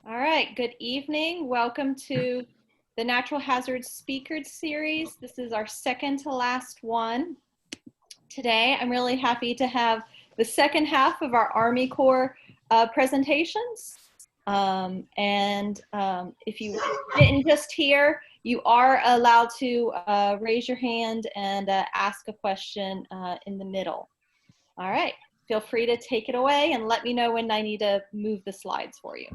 All right, good evening. Welcome to the Natural Hazards Speakers Series. This is our second to last one. Today, I'm really happy to have the second half of our Army Corps presentations. If you didn't just hear, you are allowed to raise your hand and ask a question in the middle. All right, feel free to take it away and let me know when I need to move the slides for you.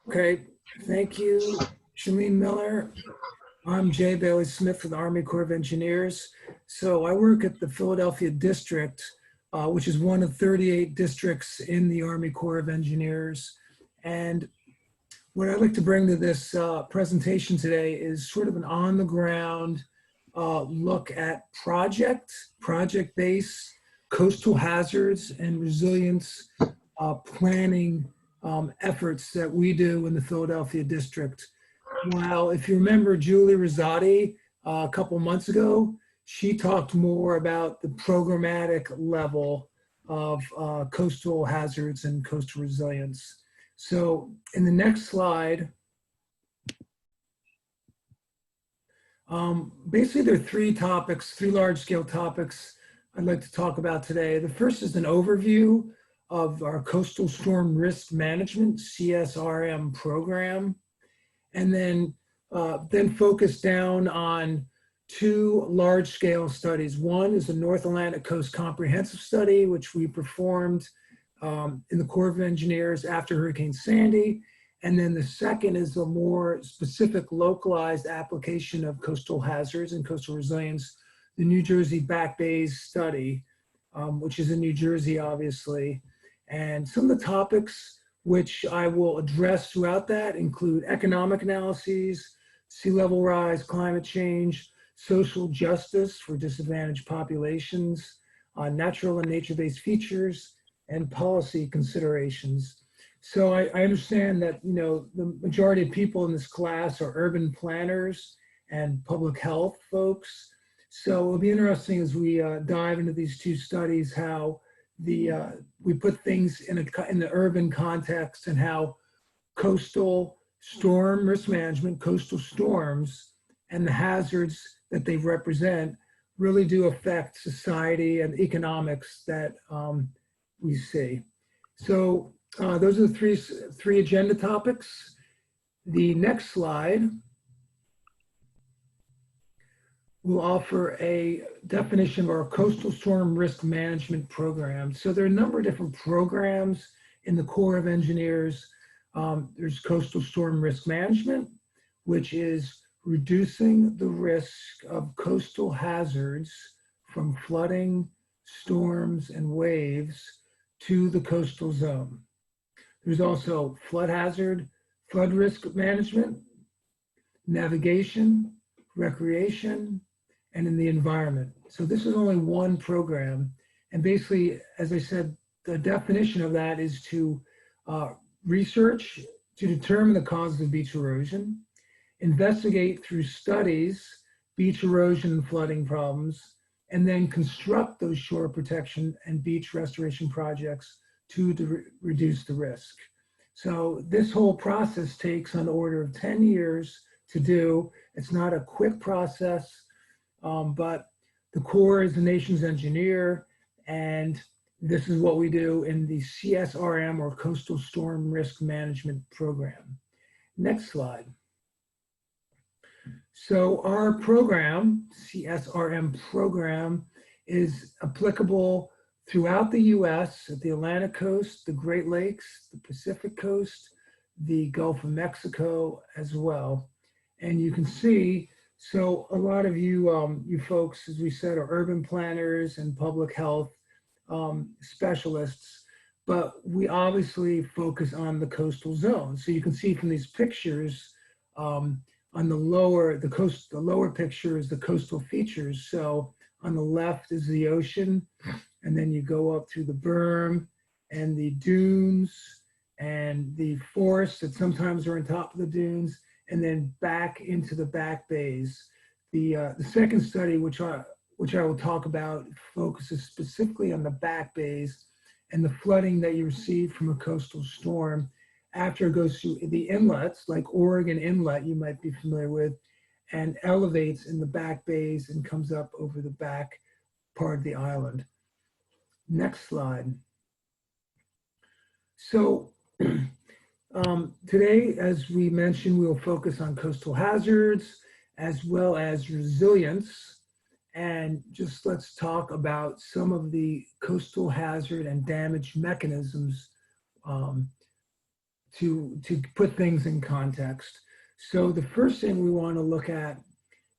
Okay, thank you, Shalene Miller. I'm Jay Bailey Smith with the Army Corps of Engineers. So I work at the Philadelphia District, which is one of 38 districts in the Army Corps of Engineers. And what I'd like to bring to this presentation today is sort of an on-the-ground look at project-based coastal hazards and resilience planning efforts that we do in the Philadelphia District. While if you remember Julie Rosati a couple months ago, she talked more about the programmatic level of coastal hazards and coastal resilience. So in the next slide, basically there are three large-scale topics I'd like to talk about today. The first is an overview of our Coastal Storm Risk Management, CSRM program, and then focus down on two large-scale studies. One is the North Atlantic Coast Comprehensive Study, which we performed in the Corps of Engineers after Hurricane Sandy. And then the second is a more specific localized application of coastal hazards and coastal resilience, the New Jersey Back Bays Study, which is in New Jersey, obviously. And some of the topics which I will address throughout that include economic analyses, sea level rise, climate change, social justice for disadvantaged populations, natural and nature-based features, and policy considerations. So I understand that, you know, the majority of people in this class are urban planners and public health folks. So it'll be interesting as we dive into these two studies how we put things in the urban context and how coastal storm risk management, coastal storms, and the hazards that they represent really do affect society and economics that we see. So those are the three agenda topics. The next slide will offer a definition of our coastal storm risk management program. So there are a number of different programs in the Corps of Engineers. There's coastal storm risk management, which is reducing the risk of coastal hazards from flooding, storms, and waves to the coastal zone. There's also flood risk management, navigation, recreation, and in the environment. So this is only one program. And basically, as I said, the definition of that is to research to determine the causes of beach erosion, investigate through studies beach erosion and flooding problems, and then construct those shore protection and beach restoration projects to reduce the risk. So this whole process takes on the order of 10 years to do. It's not a quick process. But the Corps is the nation's engineer, and this is what we do in the CSRM, or Coastal Storm Risk Management Program. Next slide. So our program, CSRM program, is applicable throughout the US, at the Atlantic coast, the Great Lakes, the Pacific coast, the Gulf of Mexico as well. And you can see, so a lot of you, you folks, as we said, are urban planners and public health specialists, but we obviously focus on the coastal zone. So you can see from these pictures, on the lower picture is the coastal features. So on the left is the ocean, and then you go up through the berm and the dunes and the forests that sometimes are on top of the dunes, and then back into the back bays. The second study, which I will talk about, focuses specifically on the back bays and the flooding that you receive from a coastal storm after it goes through the inlets, like Oregon Inlet, you might be familiar with, and elevates in the back bays and comes up over the back part of the island. Next slide. So today, as we mentioned, we'll focus on coastal hazards as well as resilience. And just let's talk about some of the coastal hazard and damage mechanisms to put things in context. So the first thing we want to look at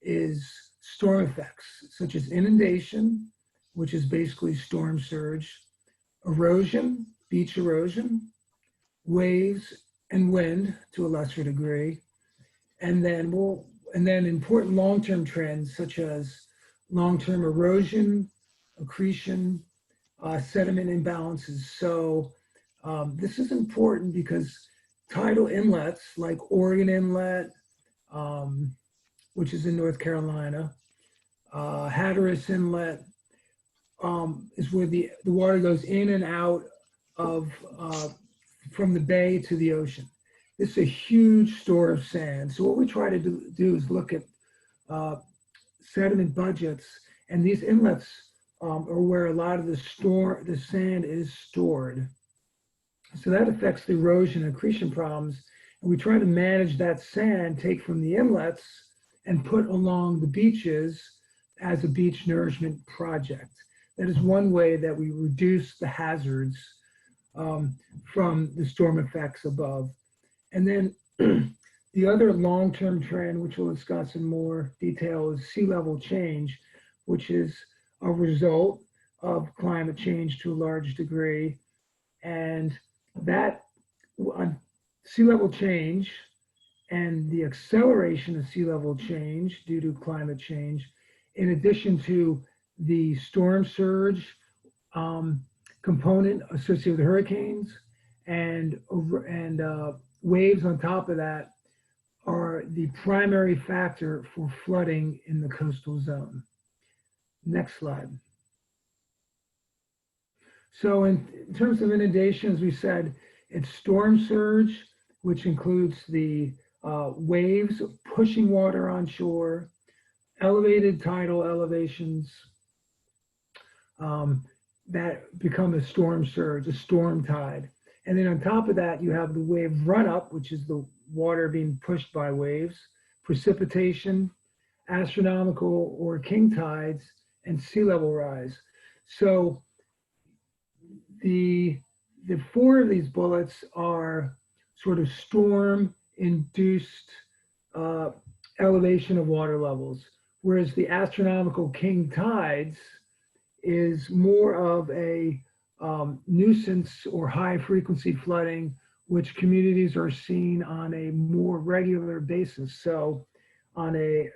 is storm effects, such as inundation, which is basically storm surge, erosion, beach erosion, waves, and wind to a lesser degree. And then important long-term trends such as long-term erosion, accretion, sediment imbalances. So this is important because tidal inlets like Oregon Inlet, which is in North Carolina, Hatteras Inlet is where the water goes in and out of from the bay to the ocean. This is a huge store of sand. So what we try to do is look at sediment budgets, and these inlets are where a lot of the sand is stored. So that affects the erosion and accretion problems. And we try to manage that sand, take from the inlets and put along the beaches as a beach nourishment project. That is one way that we reduce the hazards from the storm effects above. And then the other long-term trend, which we'll discuss in more detail, is sea level change, which is a result of climate change to a large degree. And that sea level change and the acceleration of sea level change due to climate change, in addition to the storm surge component associated with hurricanes and waves on top of that, are the primary factor for flooding in the coastal zone. Next slide. So in terms of inundation, as we said, it's storm surge, which includes the waves pushing water on shore, elevated tidal elevations that become a storm surge, a storm tide. And then on top of that, you have the wave run up, which is the water being pushed by waves, precipitation, astronomical or king tides, and sea level rise. So the four of these bullets are sort of storm-induced elevation of water levels, whereas the astronomical king tides is more of a nuisance or high-frequency flooding, which communities are seeing on a more regular basis. So on a,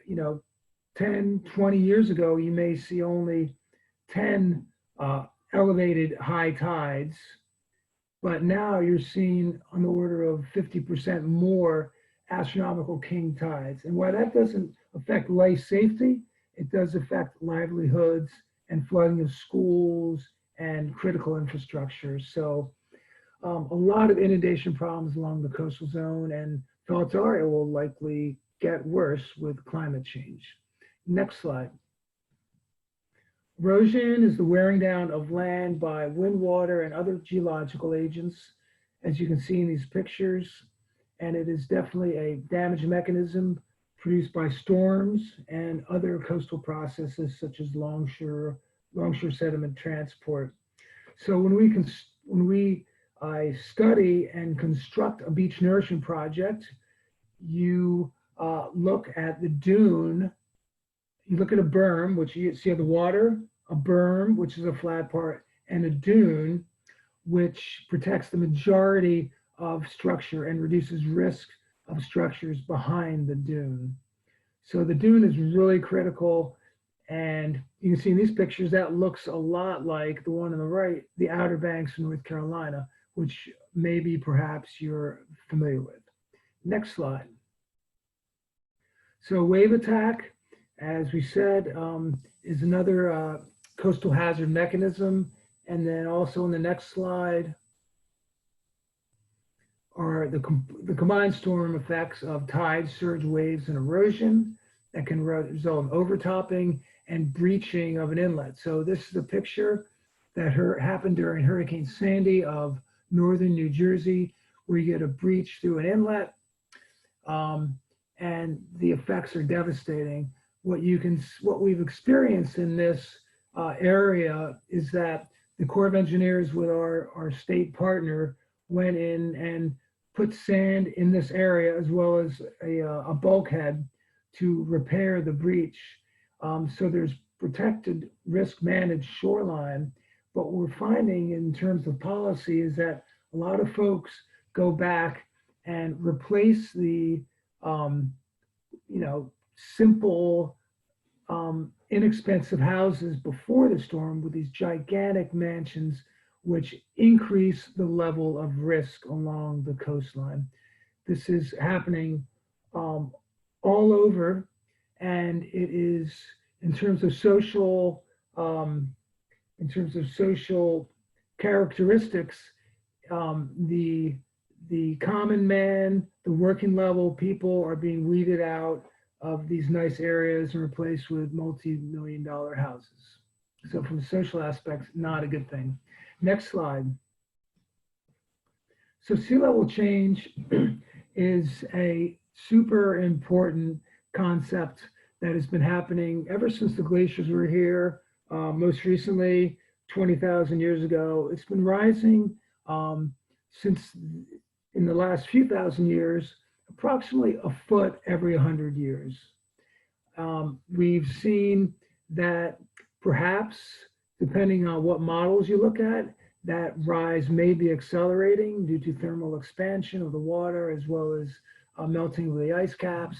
10, 20 years ago, you may see only 10 elevated high tides, but now you're seeing on the order of 50% more astronomical king tides. And while that doesn't affect life safety, it does affect livelihoods and flooding of schools and critical infrastructure. So a lot of inundation problems along the coastal zone, and thoughts are it will likely get worse with climate change. Next slide. Erosion is the wearing down of land by wind, water, and other geological agents, as you can see in these pictures. And it is definitely a damage mechanism produced by storms and other coastal processes such as longshore sediment transport. So when we study and construct a beach nourishment project, you look at the dune, you look at a berm, which you see the water, a berm, which is a flat part, and a dune, which protects the majority of structure and reduces risk of structures behind the dune. So the dune is really critical. And you can see in these pictures, that looks a lot like the one on the right, the Outer Banks of North Carolina, which maybe perhaps you're familiar with. Next slide. So wave attack, as we said, is another coastal hazard mechanism. And then also in the next slide are the combined storm effects of tide, surge, waves, and erosion that can result in overtopping and breaching of an inlet. So this is a picture that happened during Hurricane Sandy of northern New Jersey, where you get a breach through an inlet, and the effects are devastating. What we've experienced in this area is that the Corps of Engineers with our state partner went in and put sand in this area as well as a bulkhead to repair the breach. So there's protected risk managed shoreline. But what we're finding in terms of policy is that a lot of folks go back and replace the simple, inexpensive houses before the storm with these gigantic mansions, which increase the level of risk along the coastline. This is happening all over, and it is in terms of social characteristics, the common man, the working level people are being weeded out of these nice areas and replaced with multi-million-dollar houses. So from social aspects, not a good thing. Next slide. So sea level change is a super important concept that has been happening ever since the glaciers were here. Most recently, 20,000 years ago. It's been rising since in the last few thousand years, approximately a foot every 100 years. We've seen that perhaps, depending on what models you look at, that rise may be accelerating due to thermal expansion of the water as well as melting of the ice caps.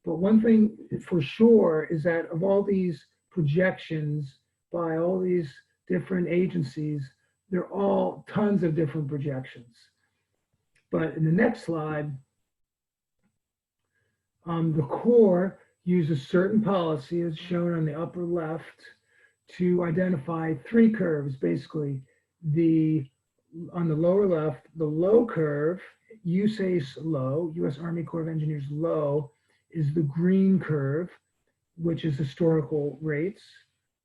But one thing for sure is that of all these projections by all these different agencies, they're all tons of different projections. But in the next slide, the Corps uses certain policy, as shown on the upper left, to identify three curves. Basically, on the lower left, the low curve, USACE low, U.S. Army Corps of Engineers low, is the green curve, which is historical rates,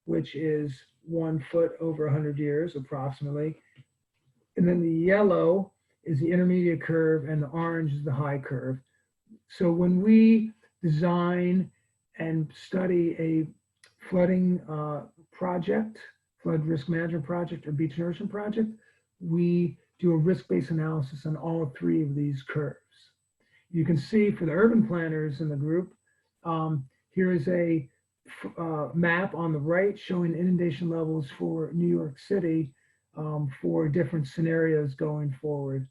which is 1 foot over 100 years approximately. And then the yellow is the intermediate curve and the orange is the high curve. So when we design and study a flooding project, flood risk management project or beach nourishment project, we do a risk-based analysis on all three of these curves. You can see for the urban planners in the group, here is a map on the right showing inundation levels for New York City for different scenarios going forward.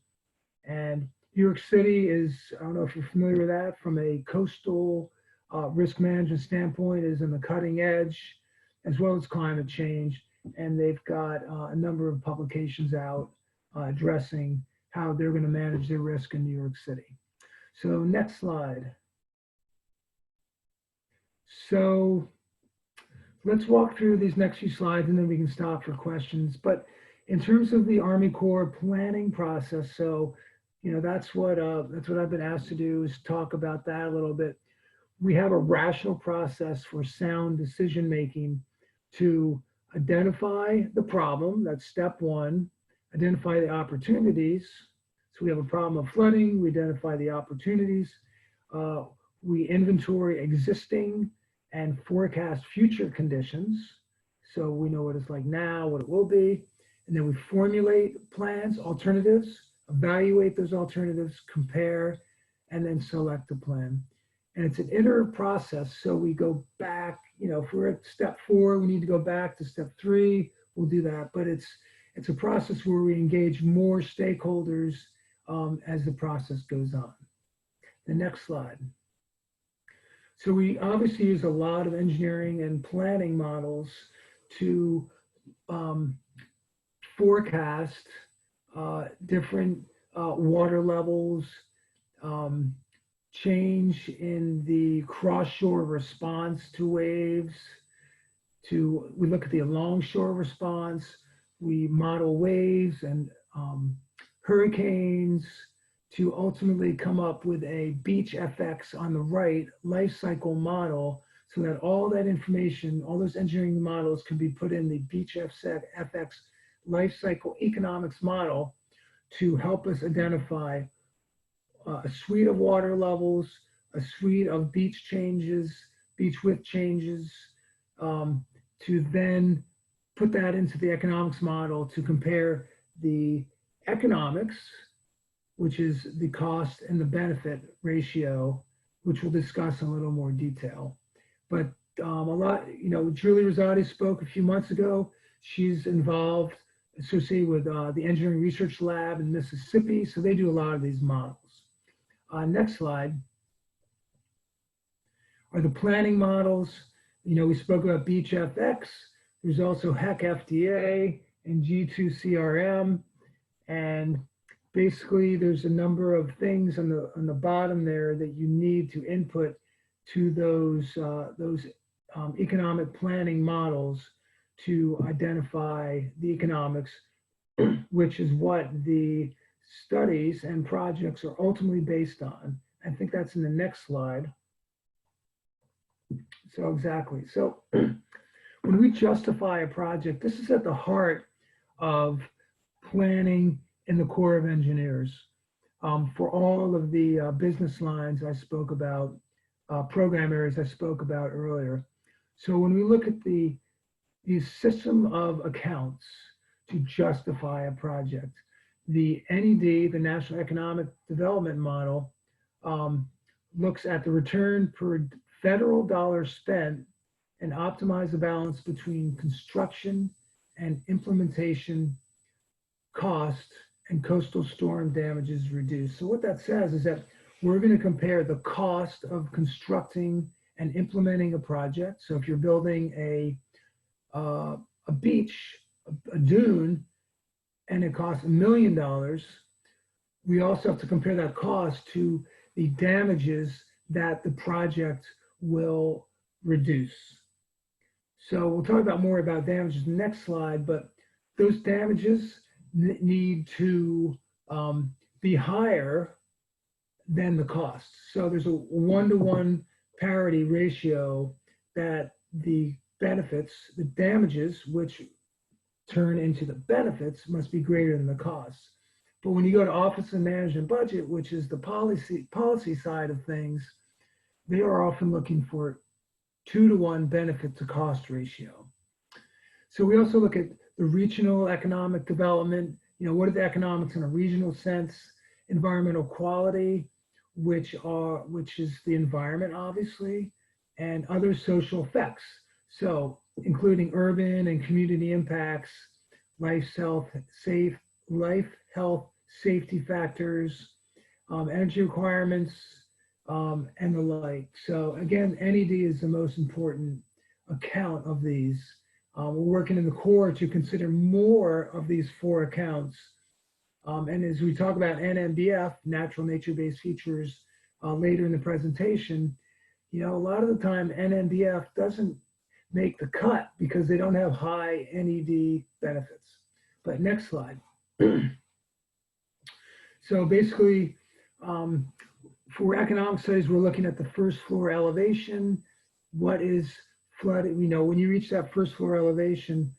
And New York City is, I don't know if you're familiar with that, from a coastal risk management standpoint, is in the cutting edge, as well as climate change. And they've got a number of publications out addressing how they're going to manage their risk in New York City. So next slide. So let's walk through these next few slides and then we can stop for questions. But in terms of the Army Corps planning process, so that's what I've been asked to do, is talk about that a little bit. We have a rational process for sound decision making to identify the problem. That's step one. Identify the opportunities. So we have a problem of flooding. We identify the opportunities. We inventory existing and forecast future conditions. So we know what it's like now, what it will be. And then we formulate plans, alternatives, evaluate those alternatives, compare, and then select a plan. And it's an iterative process. So we go back, if we're at step 4, we need to go back to step 3, we'll do that. But it's a process where we engage more stakeholders as the process goes on. The next slide. So we obviously use a lot of engineering and planning models to forecast different water levels, change in the cross-shore response to waves. We look at the along-shore response. We model waves and hurricanes to ultimately come up with a beach FX on the right life cycle model, so that all that information, all those engineering models can be put in the beach FX life cycle economics model to help us identify a suite of water levels, a suite of beach changes, beach width changes, to then put that into the economics model to compare the economics, which is the cost and the benefit ratio, which we'll discuss in a little more detail. But a lot, Julie Rosati spoke a few months ago. She's involved, associated with the Engineering Research Lab in Mississippi, so they do a lot of these models. Next slide are the planning models. We spoke about Beach FX. There's also HEC FDA and G2 CRM, and basically there's a number of things on the bottom there that you need to input to those economic planning models to identify the economics, which is what the studies and projects are ultimately based on. I think that's in the next slide. So exactly. So when we justify a project, this is at the heart of planning in the Corps of Engineers. For all of the business lines I spoke about, program areas I spoke about earlier. So when we look at the system of accounts to justify a project, the NED, the National Economic Development Model, looks at the return per federal dollar spent and optimize the balance between construction and implementation cost and coastal storm damages reduced. So what that says is that we're going to compare the cost of constructing and implementing a project. So if you're building a beach, a dune, and it costs $1 million, we also have to compare that cost to the damages that the project will reduce. So we'll talk about more about damages in the next slide, but those damages need to be higher than the cost. So there's a 1-to-1 parity ratio that the benefits, the damages, which turn into the benefits, must be greater than the costs. But when you go to Office of Management Budget, which is the policy side of things, they are often looking for 2-to-1 benefit to cost ratio. So we also look at the regional economic development. What are the economics in a regional sense? Environmental quality, which is the environment, obviously, and other social effects. So including urban and community impacts, life, health, safety factors, energy requirements, and the like. So again, NED is the most important account of these. We're working in the Corps to consider more of these 4 accounts. And as we talk about NNBF, natural nature-based features, later in the presentation, a lot of the time NNBF doesn't make the cut because they don't have high NED benefits. But next slide. So basically, for economic studies, we're looking at the first floor elevation. What is flooding? When you reach that first floor elevation,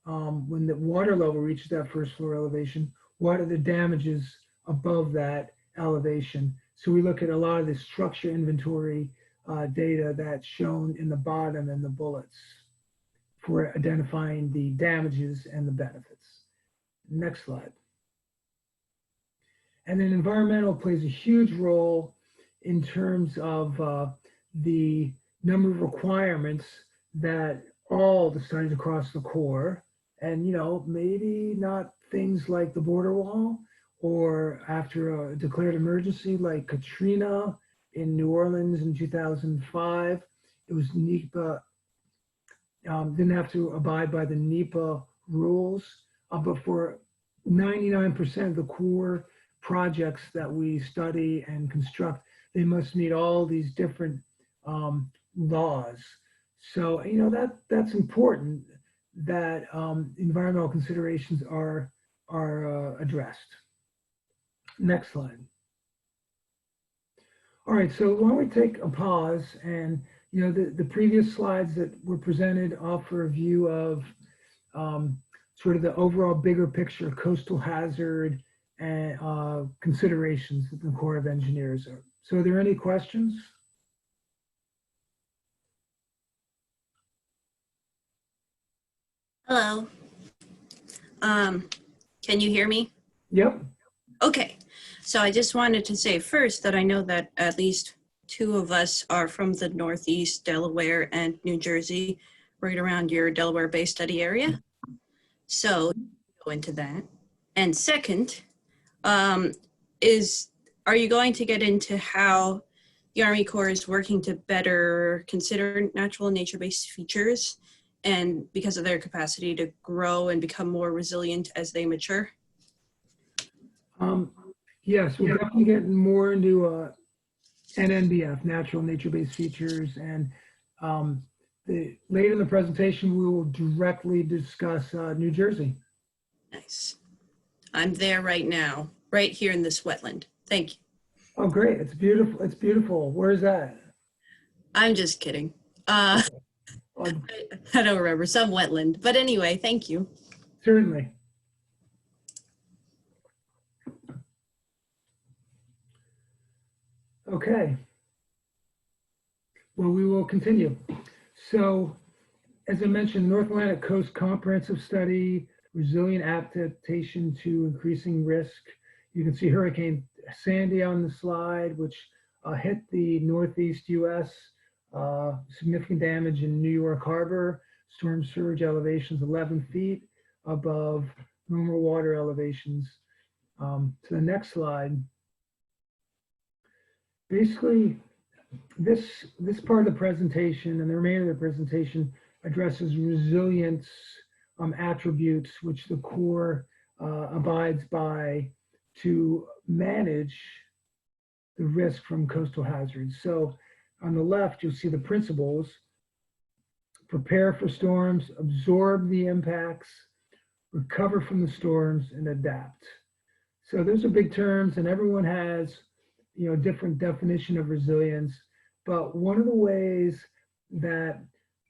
when the water level reaches that first floor elevation, what are the damages above that elevation? So we look at a lot of the structure inventory data that's shown in the bottom and the bullets for identifying the damages and the benefits. Next slide. And then environmental plays a huge role in terms of the number of requirements that all the studies across the Corps, and maybe not things like the border wall, or after a declared emergency like Katrina in New Orleans in 2005, it was NEPA, didn't have to abide by the NEPA rules, but for 99% of the Corps projects that we study and construct, they must meet all these different laws. So that's important that environmental considerations are addressed. Next slide. All right, so why don't we take a pause and, the previous slides that were presented offer a view of sort of the overall bigger picture coastal hazard and considerations that the Corps of Engineers are. So are there any questions? Hello. Can you hear me? Yep. Okay. So I just wanted to say first that I know that at least two of us are from the Northeast, Delaware and New Jersey, right around your Delaware Bay Study area. So go into that. And second, are you going to get into how the Army Corps is working to better consider natural and nature-based features and because of their capacity to grow and become more resilient as they mature? Yes, we're definitely getting more into NNBF, natural nature-based features, and later in the presentation, we will directly discuss New Jersey. Nice. I'm there right now, right here in this wetland. Thank you. Oh, great. It's beautiful. It's beautiful. Where's that? I'm just kidding. I don't remember, some wetland. But anyway, thank you. Certainly. Okay. Well, we will continue. So, as I mentioned, North Atlantic Coast Comprehensive Study, Resilient Adaptation to Increasing Risk. You can see Hurricane Sandy on the slide, which hit the Northeast US, significant damage in New York Harbor, storm surge elevations 11 feet above normal water elevations. To the next slide. Basically, this part of the presentation and the remainder of the presentation addresses resilience attributes which the Corps abides by to manage the risk from coastal hazards. So on the left, you'll see the principles: prepare for storms, absorb the impacts, recover from the storms, and adapt. So those are big terms, and everyone has different definition of resilience. But one of the ways that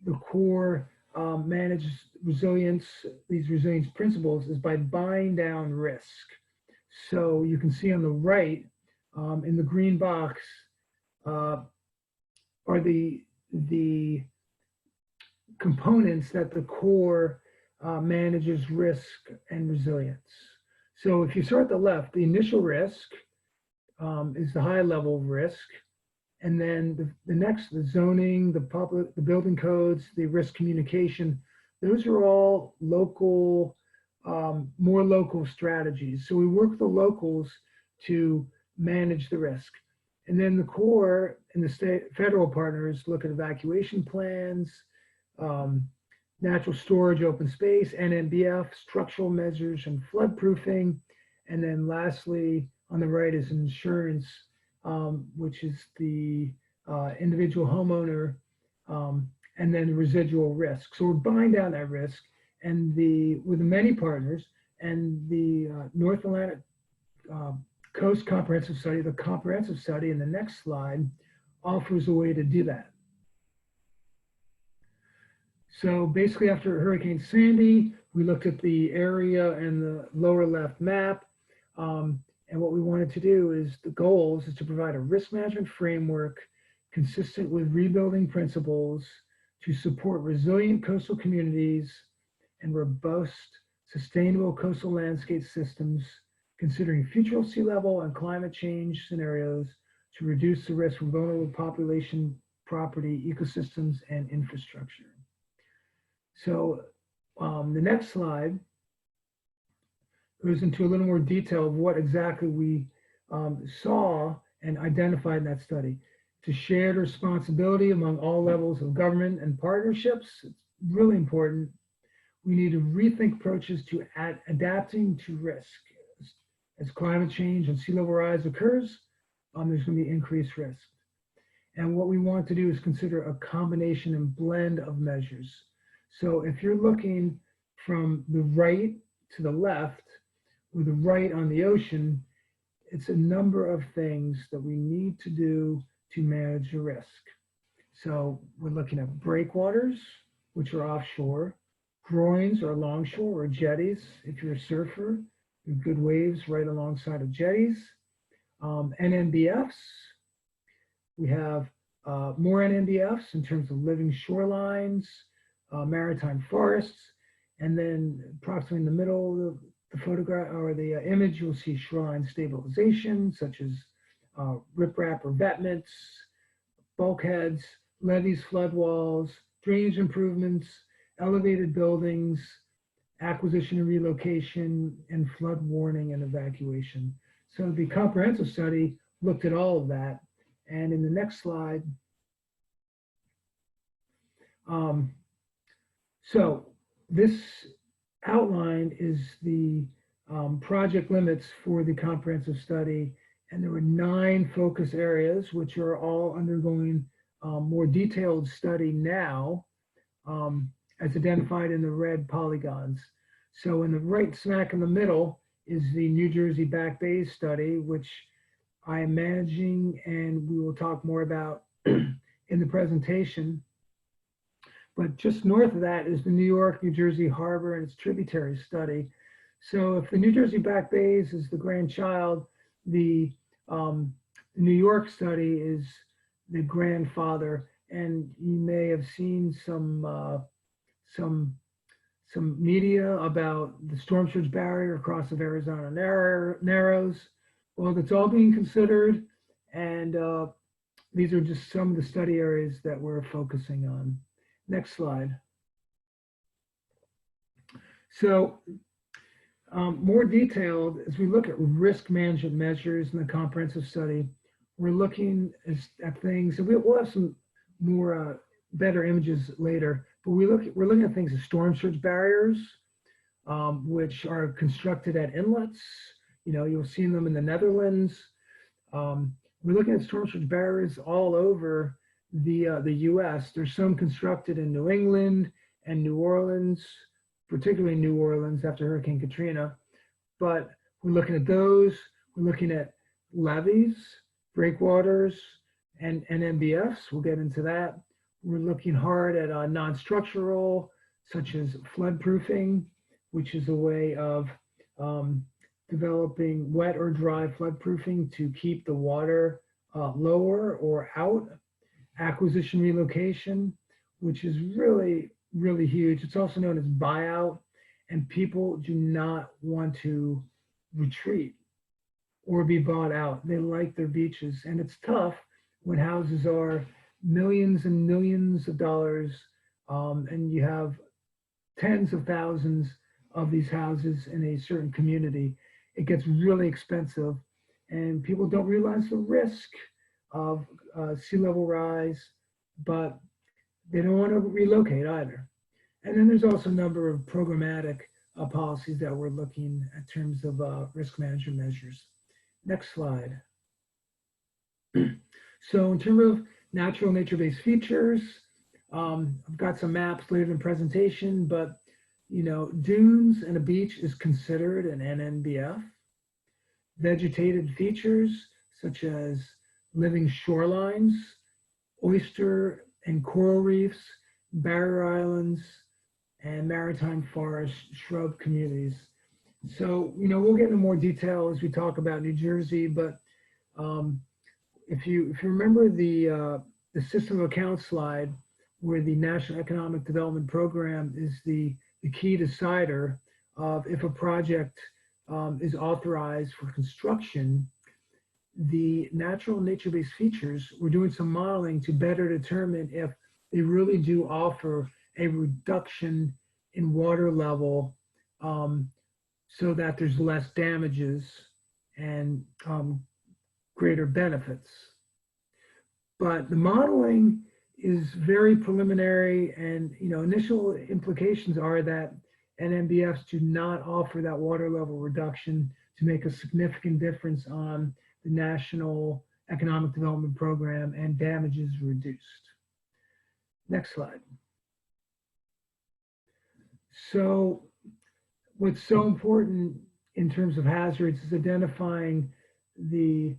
the Corps manages resilience, these resilience principles, is by buying down risk. So you can see on the right, in the green box, are the components that the Corps manages risk and resilience. So if you start at the left, the initial risk is the high level of risk. And then the next, the zoning, the building codes, the risk communication, those are all local, more local strategies. So we work with the locals to manage the risk. And then the Corps and the state federal partners look at evacuation plans, natural storage, open space, NNBF, structural measures, and flood proofing. And then lastly, on the right is insurance, which is the individual homeowner, and then residual risk. So we're buying down that risk, and with the many partners, and the North Atlantic Coast Comprehensive Study, the comprehensive study in the next slide, offers a way to do that. So basically, after Hurricane Sandy, we looked at the area in the lower left map. And what we wanted to do is, the goals is to provide a risk management framework consistent with rebuilding principles to support resilient coastal communities and robust, sustainable coastal landscape systems, considering future sea level and climate change scenarios to reduce the risk from vulnerable population, property, ecosystems, and infrastructure. So the next slide goes into a little more detail of what exactly we saw and identified in that study. It's a shared responsibility among all levels of government and partnerships. It's really important. We need to rethink approaches to adapting to risk. As climate change and sea level rise occurs, there's going to be increased risk. And what we want to do is consider a combination and blend of measures. So if you're looking from the right to the left, with the right on the ocean, it's a number of things that we need to do to manage the risk. So we're looking at breakwaters, which are offshore, groins or longshore or jetties. If you're a surfer, good waves right alongside of jetties. NNBFs, we have more NNBFs in terms of living shorelines, maritime forests, and then approximately in the middle of the photograph or the image, you'll see shoreline stabilization, such as riprap or vetments, bulkheads, levees, flood walls, drainage improvements, elevated buildings, acquisition and relocation, and flood warning and evacuation. So the comprehensive study looked at all of that. And in the next slide, so this outline is the project limits for the comprehensive study. And there were 9 focus areas, which are all undergoing more detailed study now, as identified in the red polygons. So in the right smack in the middle is the New Jersey Back Bays study, which I am managing, and we will talk more about in the presentation. But just north of that is the New York, New Jersey Harbor and its tributaries study. So if the New Jersey Back Bays is the grandchild, the New York study is the grandfather. And you may have seen some media about the storm surge barrier across the Arizona Narrows. Well, that's all being considered, and these are just some of the study areas that we're focusing on. Next slide. So more detailed, as we look at risk management measures in the comprehensive study, we're looking at things, and we'll have some more better images later, but we're looking at things as storm surge barriers, which are constructed at inlets. You know, you'll see them in the Netherlands. We're looking at storm surge barriers all over the U.S. There's some constructed in New England and New Orleans, particularly New Orleans after Hurricane Katrina. But we're looking at those. We're looking at levees, breakwaters, and NBFs. We'll get into that. We're looking hard at non-structural, such as flood proofing, which is a way of developing wet or dry flood proofing to keep the water lower or out. Acquisition relocation, which is really, really huge. It's also known as buyout, and people do not want to retreat or be bought out. They like their beaches, and it's tough when houses are millions and millions of dollars, and you have tens of thousands of these houses in a certain community. It gets really expensive, and people don't realize the risk of sea level rise, but they don't want to relocate either. And then there's also a number of programmatic policies that we're looking at in terms of risk management measures. Next slide. So in terms of natural nature-based features, I've got some maps later in the presentation, but you know, dunes and a beach is considered an NNBF. Vegetated features such as living shorelines, oyster and coral reefs, barrier islands, and maritime forest shrub communities. So, you know, we'll get into more detail as we talk about New Jersey, but if you remember the system of account slide, where the National Economic Development Program is the key decider of if a project is authorized for construction, the natural nature-based features, we're doing some modeling to better determine if they really do offer a reduction in water level so that there's less damages and greater benefits. But the modeling is very preliminary, and you know, initial implications are that NNBFs do not offer that water level reduction to make a significant difference on the National Economic Development Program, and damages reduced. Next slide. So what's so important in terms of hazards is identifying the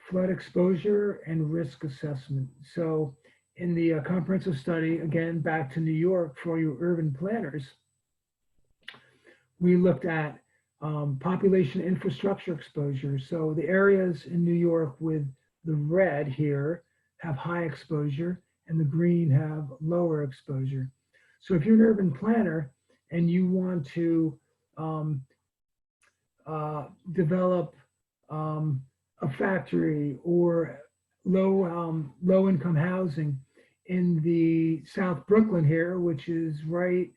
flood exposure and risk assessment. So in the comprehensive study, again, back to New York for you urban planners, we looked at population infrastructure exposure. So the areas in New York with the red here have high exposure and the green have lower exposure. So if you're an urban planner and you want to develop a factory or low income housing in the South Brooklyn here, which is right,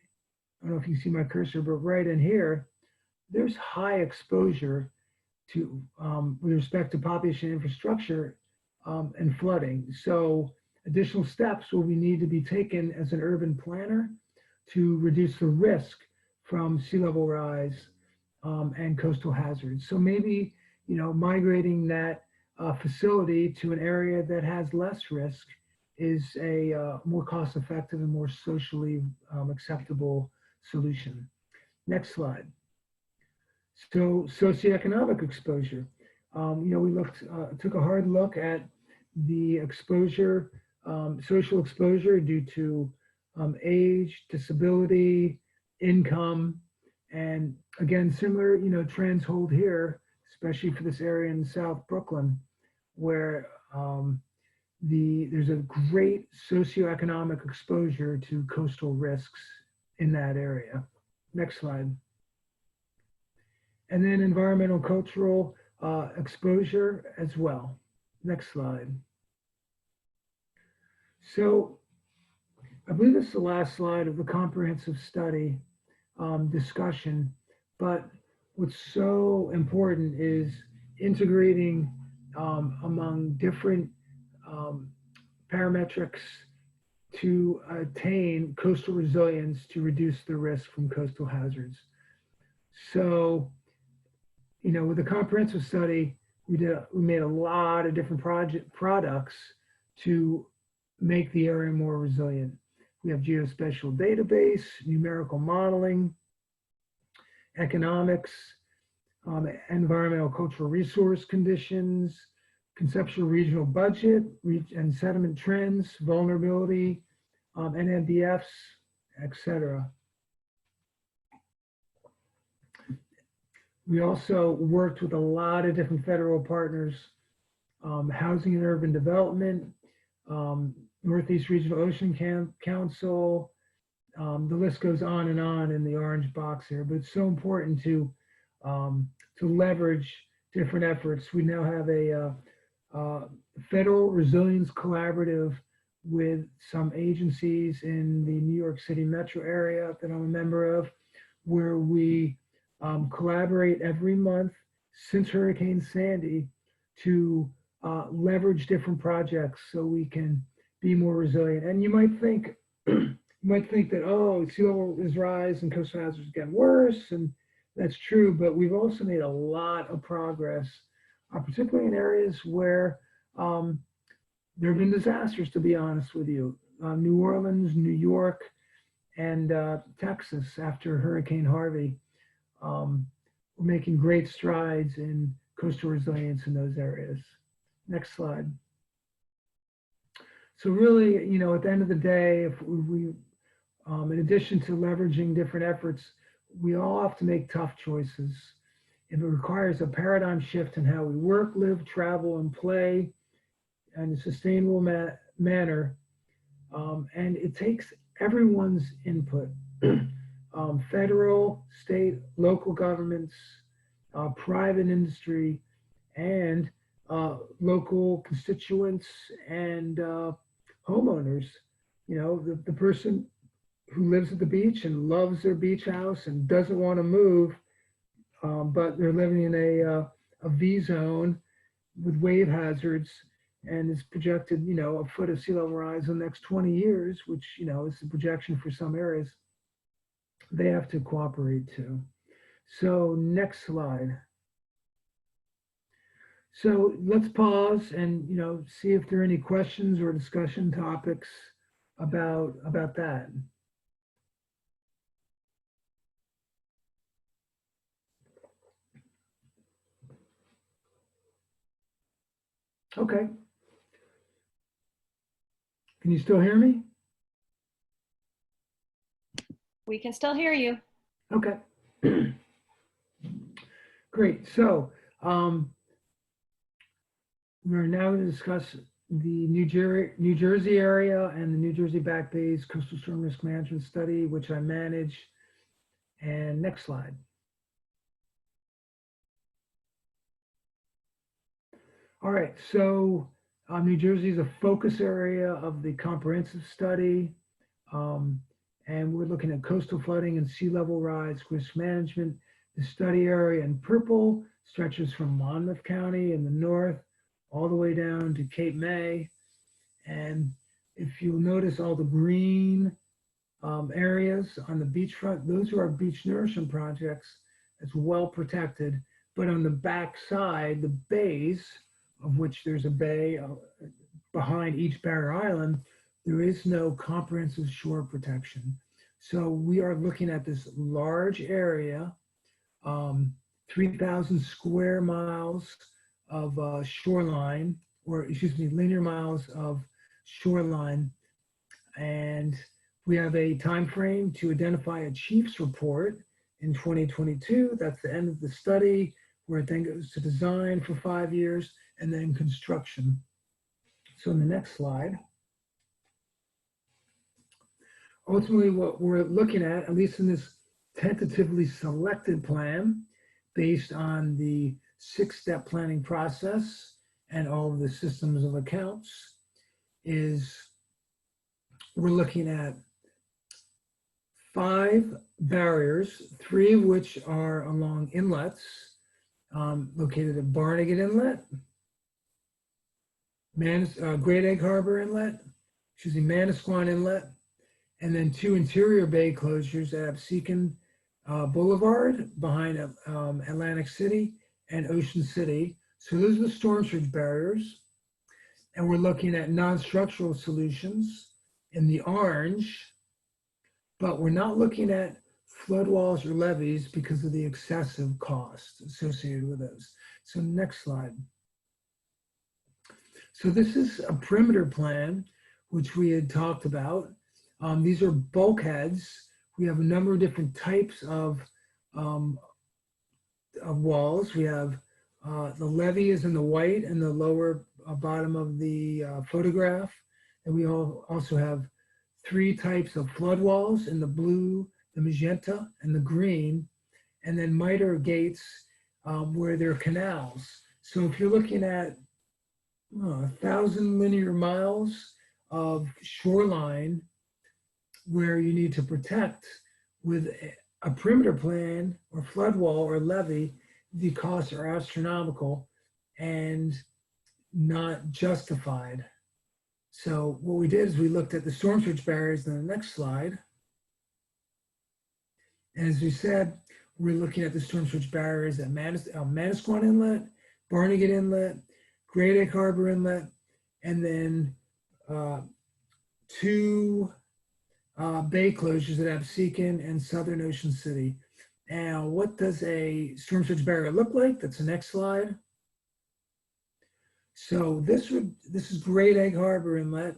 I don't know if you see my cursor, but right in here, there's high exposure to with respect to population infrastructure and flooding. So additional steps will need to be taken as an urban planner to reduce the risk from sea level rise and coastal hazards. So maybe, migrating that facility to an area that has less risk is a more cost-effective and more socially acceptable solution. Next slide. So socioeconomic exposure. We took a hard look at the exposure, social exposure due to age, disability, income, and again, similar, trends hold here, especially for this area in South Brooklyn, where there's a great socioeconomic exposure to coastal risks in that area. Next slide. And then environmental cultural exposure as well. Next slide. So I believe this is the last slide of the comprehensive study discussion, but what's so important is integrating among different parametrics to attain coastal resilience to reduce the risk from coastal hazards. So, with the comprehensive study, we made a lot of different products to make the area more resilient. We have geospatial database, numerical modeling, economics, environmental cultural resource conditions, conceptual regional budget, and sediment trends, vulnerability, NNDFs, etc. We also worked with a lot of different federal partners, Housing and Urban Development, Northeast Regional Ocean Council, the list goes on in the orange box here, but it's so important to leverage different efforts. We now have a Federal Resilience Collaborative with some agencies in the New York City metro area that I'm a member of, where we collaborate every month since Hurricane Sandy to leverage different projects so we can be more resilient. And you might think that, oh, sea level is rise and coastal hazards getting worse, and that's true, but we've also made a lot of progress, particularly in areas where there have been disasters, to be honest with you. New Orleans, New York, and Texas after Hurricane Harvey. We're making great strides in coastal resilience in those areas. Next slide. So really, at the end of the day, if we in addition to leveraging different efforts, we all have to make tough choices. It requires a paradigm shift in how we work, live, travel, and play in a sustainable manner. And it takes everyone's input, federal, state, local governments, private industry, and local constituents and homeowners. The person who lives at the beach and loves their beach house and doesn't want to move, but they're living in a V zone with wave hazards and is projected, a foot of sea level rise in the next 20 years, which, is the projection for some areas. They have to cooperate too. So next slide. So let's pause and, see if there are any questions or discussion topics about that. Okay. Can you still hear me? We can still hear you. Okay. Great. So we're now going to discuss the New Jersey area and the New Jersey Back Bays Coastal Storm Risk Management Study, which I manage. And next slide. All right. So New Jersey is a focus area of the comprehensive study. And we're looking at coastal flooding and sea level rise risk management. The study area in purple stretches from Monmouth County in the north all the way down to Cape May. And if you'll notice all the green areas on the beachfront, those are our beach nourishment projects. It's well protected. But on the back side, the bays, of which there's a bay behind each barrier island, there is no comprehensive shore protection. So we are looking at this large area, 3,000 square miles of shoreline, or excuse me, linear miles of shoreline. And we have a time frame to identify a chief's report in 2022. That's the end of the study, where it then goes to design for 5 years and then construction. So in the next slide. Ultimately, what we're looking at least in this tentatively selected plan, based on the 6-step planning process and all of the systems of accounts, is we're looking at 5 barriers, 3 of which are along inlets, located at Barnegat Inlet, Great Egg Harbor Inlet, Manasquan Inlet, and then 2 interior bay closures at Absecon Boulevard behind Atlantic City and Ocean City. So those are the storm surge barriers. And we're looking at non-structural solutions in the orange, but we're not looking at flood walls or levees because of the excessive cost associated with those. So next slide. So this is a perimeter plan, which we had talked about. These are bulkheads. We have a number of different types of walls. We have the levee is in the white and the lower bottom of the photograph. And we also have 3 types of flood walls in the blue, the magenta, and the green. And then miter gates where there are canals. So if you're looking at 1,000 linear miles of shoreline where you need to protect with a perimeter plan or flood wall or levee, the costs are astronomical and not justified. So what we did is we looked at the storm surge barriers in the next slide. And as we said, we're looking at the storm surge barriers at Manasquan Inlet, Barnegat Inlet, Great Egg Harbor Inlet, and then 2 bay closures at Absecon and Southern Ocean City. Now, what does a storm surge barrier look like? That's the next slide. So this is Great Egg Harbor Inlet.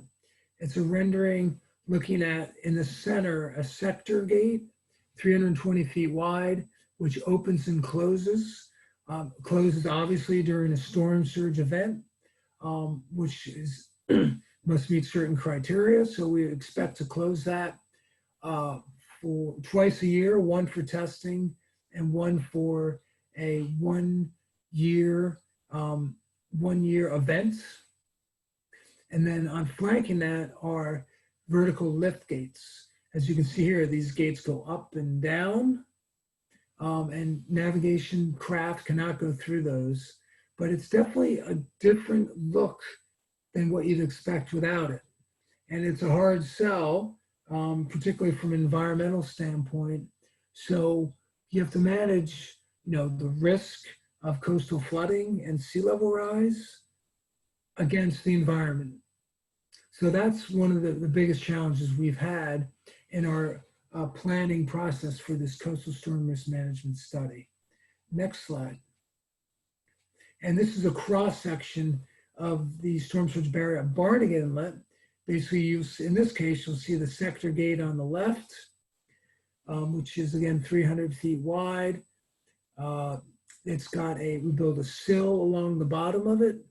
It's a rendering looking at, in the center, a sector gate, 320 feet wide, which opens and closes. Closes obviously during a storm surge event, which is must meet certain criteria. So we expect to close that for twice a year, 1 for testing and 1 for a 1 year event. And then on flanking that are vertical lift gates. As you can see here, these gates go up and down, and navigation craft cannot go through those, but it's definitely a different look than what you'd expect without it. And it's a hard sell, particularly from an environmental standpoint. So you have to manage, the risk of coastal flooding and sea level rise against the environment. So that's one of the biggest challenges we've had in our planning process for this coastal storm risk management study. Next slide. And this is a cross section of the storm surge barrier at Barnegat Inlet. Basically, in this case, you'll see the sector gate on the left, which is again 300 feet wide. It's got we build a sill along the bottom of it.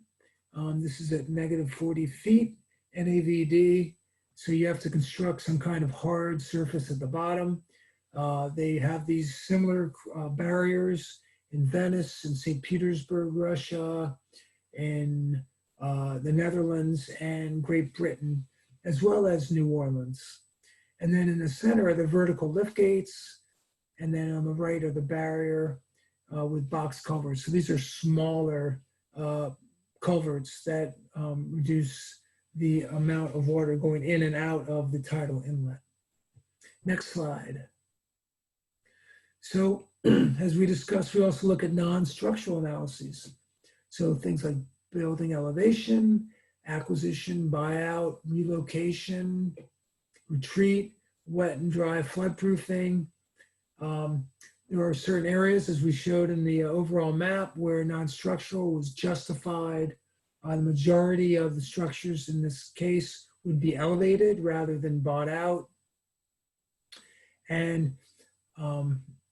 This is at -40 feet, NAVD. So you have to construct some kind of hard surface at the bottom. They have these similar barriers in Venice, in St. Petersburg, Russia, in the Netherlands and Great Britain, as well as New Orleans. And then in the center are the vertical lift gates. And then on the right are the barrier with box culverts. So these are smaller culverts that reduce the amount of water going in and out of the tidal inlet. Next slide. So as we discussed, we also look at non-structural analyses. So things like building elevation, acquisition, buyout, relocation, retreat, wet and dry floodproofing. There are certain areas, as we showed in the overall map, where non-structural was justified. The majority of the structures in this case would be elevated rather than bought out. And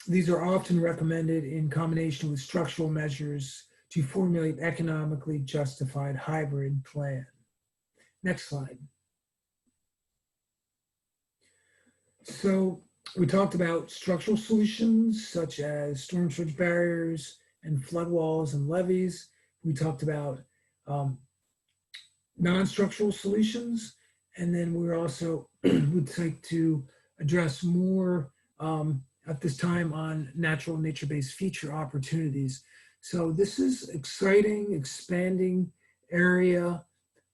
these are often recommended in combination with structural measures to formulate economically justified hybrid plan. Next slide. So we talked about structural solutions such as storm surge barriers and flood walls and levees. We talked about non-structural solutions, and then we're also would like to address more at this time on natural nature-based feature opportunities. So this is exciting, expanding area,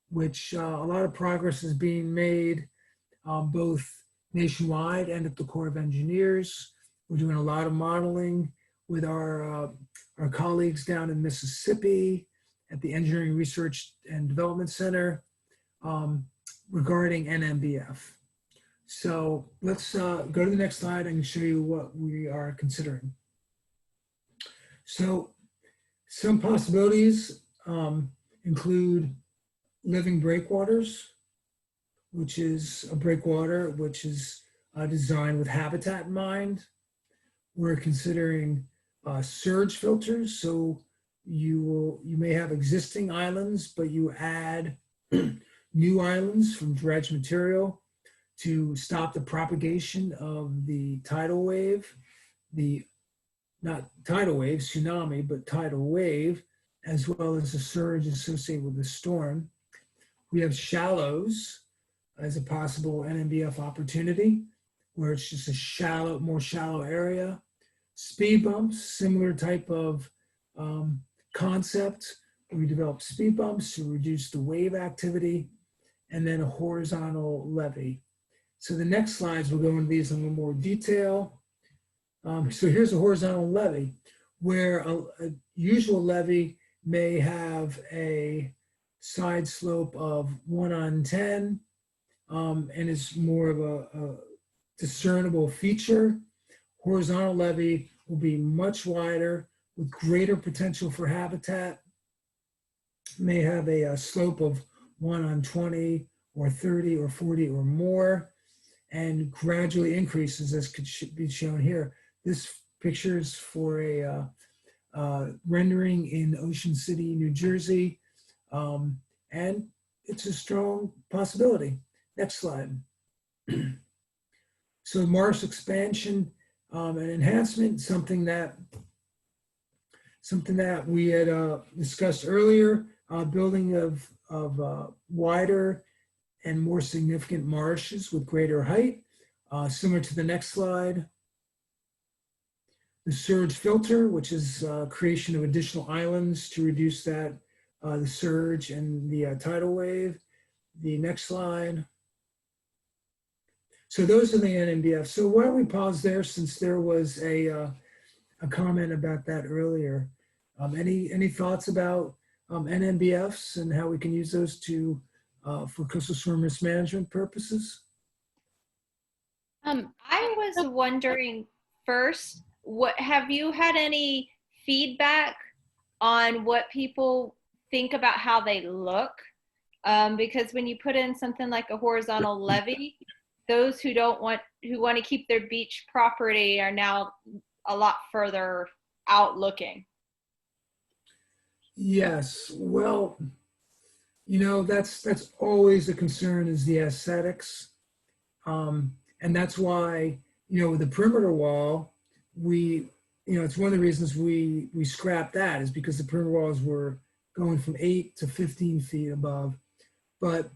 which a lot of progress is being made both nationwide and at the Corps of Engineers. We're doing a lot of modeling with our colleagues down in Mississippi at the Engineering Research and Development Center regarding NMBF. So let's go to the next slide and show you what we are considering. So some possibilities include living breakwaters, which is a breakwater which is designed with habitat in mind. We're considering surge filters. So you may have existing islands, but you add new islands from dredged material to stop the propagation of the tidal wave, not tidal wave, tsunami, but tidal wave, as well as the surge associated with the storm. We have shallows as a possible NMBF opportunity, where it's just a more shallow area. Speed bumps, similar type of concept. We develop speed bumps to reduce the wave activity, and then a horizontal levee. So the next slides will go into these in a little more detail. So here's a horizontal levee, where a usual levee may have a side slope of 1/10, and is more of a discernible feature. Horizontal levee will be much wider with greater potential for habitat, may have a slope of 1/20 or 30 or 40 or more, and gradually increases, as could be shown here. This picture is for a rendering in Ocean City, New Jersey, and it's a strong possibility. Next slide. So marsh expansion and enhancement, something that we had discussed earlier, building of wider and more significant marshes with greater height, similar to the next slide. The surge filter, which is creation of additional islands to reduce that, the surge and the tidal wave. The next slide. So those are the NMBF. So why don't we pause there, since there was a comment about that earlier. Any thoughts about NMBFs and how we can use those to for coastal storm risk management purposes? I was wondering first, have you had any feedback on what people think about how they look, because when you put in something like a horizontal levee, those who want to keep their beach property are now a lot further out looking. Yes, well, that's always a concern, is the aesthetics. And that's why, with the perimeter wall, it's one of the reasons we scrapped that, is because the perimeter walls were going from 8 to 15 feet above. But,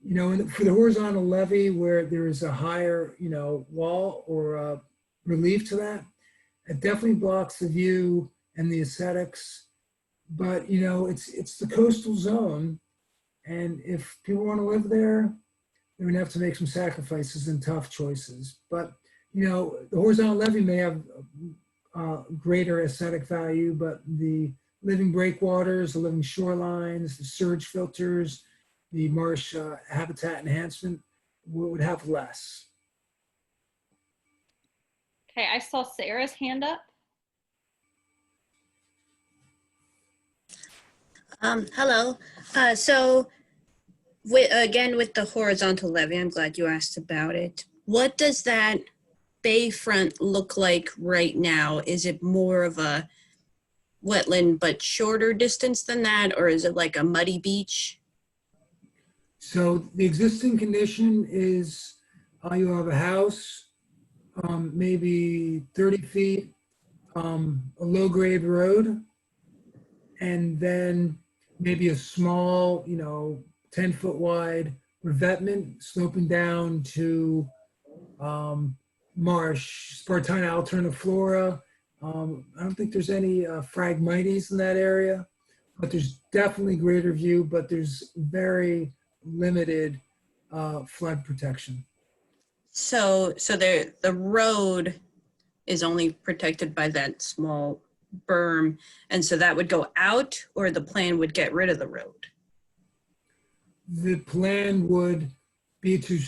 for the horizontal levee where there is a higher, wall or relief to that, it definitely blocks the view and the aesthetics. But, it's the coastal zone. And if people want to live there, they're going to have to make some sacrifices and tough choices. But, the horizontal levee may have greater aesthetic value, but the living breakwaters, the living shorelines, the surge filters, the marsh habitat enhancement would have less. Okay, I saw Sarah's hand up. Hello. Again, with the horizontal levee, I'm glad you asked about it. What does that bayfront look like right now? Is it more of a wetland but shorter distance than that, or is it like a muddy beach? So the existing condition is you have a house, maybe 30 feet, a low-grade road, and then maybe a small, 10-foot wide revetment sloping down to marsh, Spartina alterniflora. I don't think there's any Phragmites in that area, but there's definitely greater view, but there's very limited flood protection. So the road is only protected by that small berm, and so that would go out, or the plan would get rid of the road? The plan would be to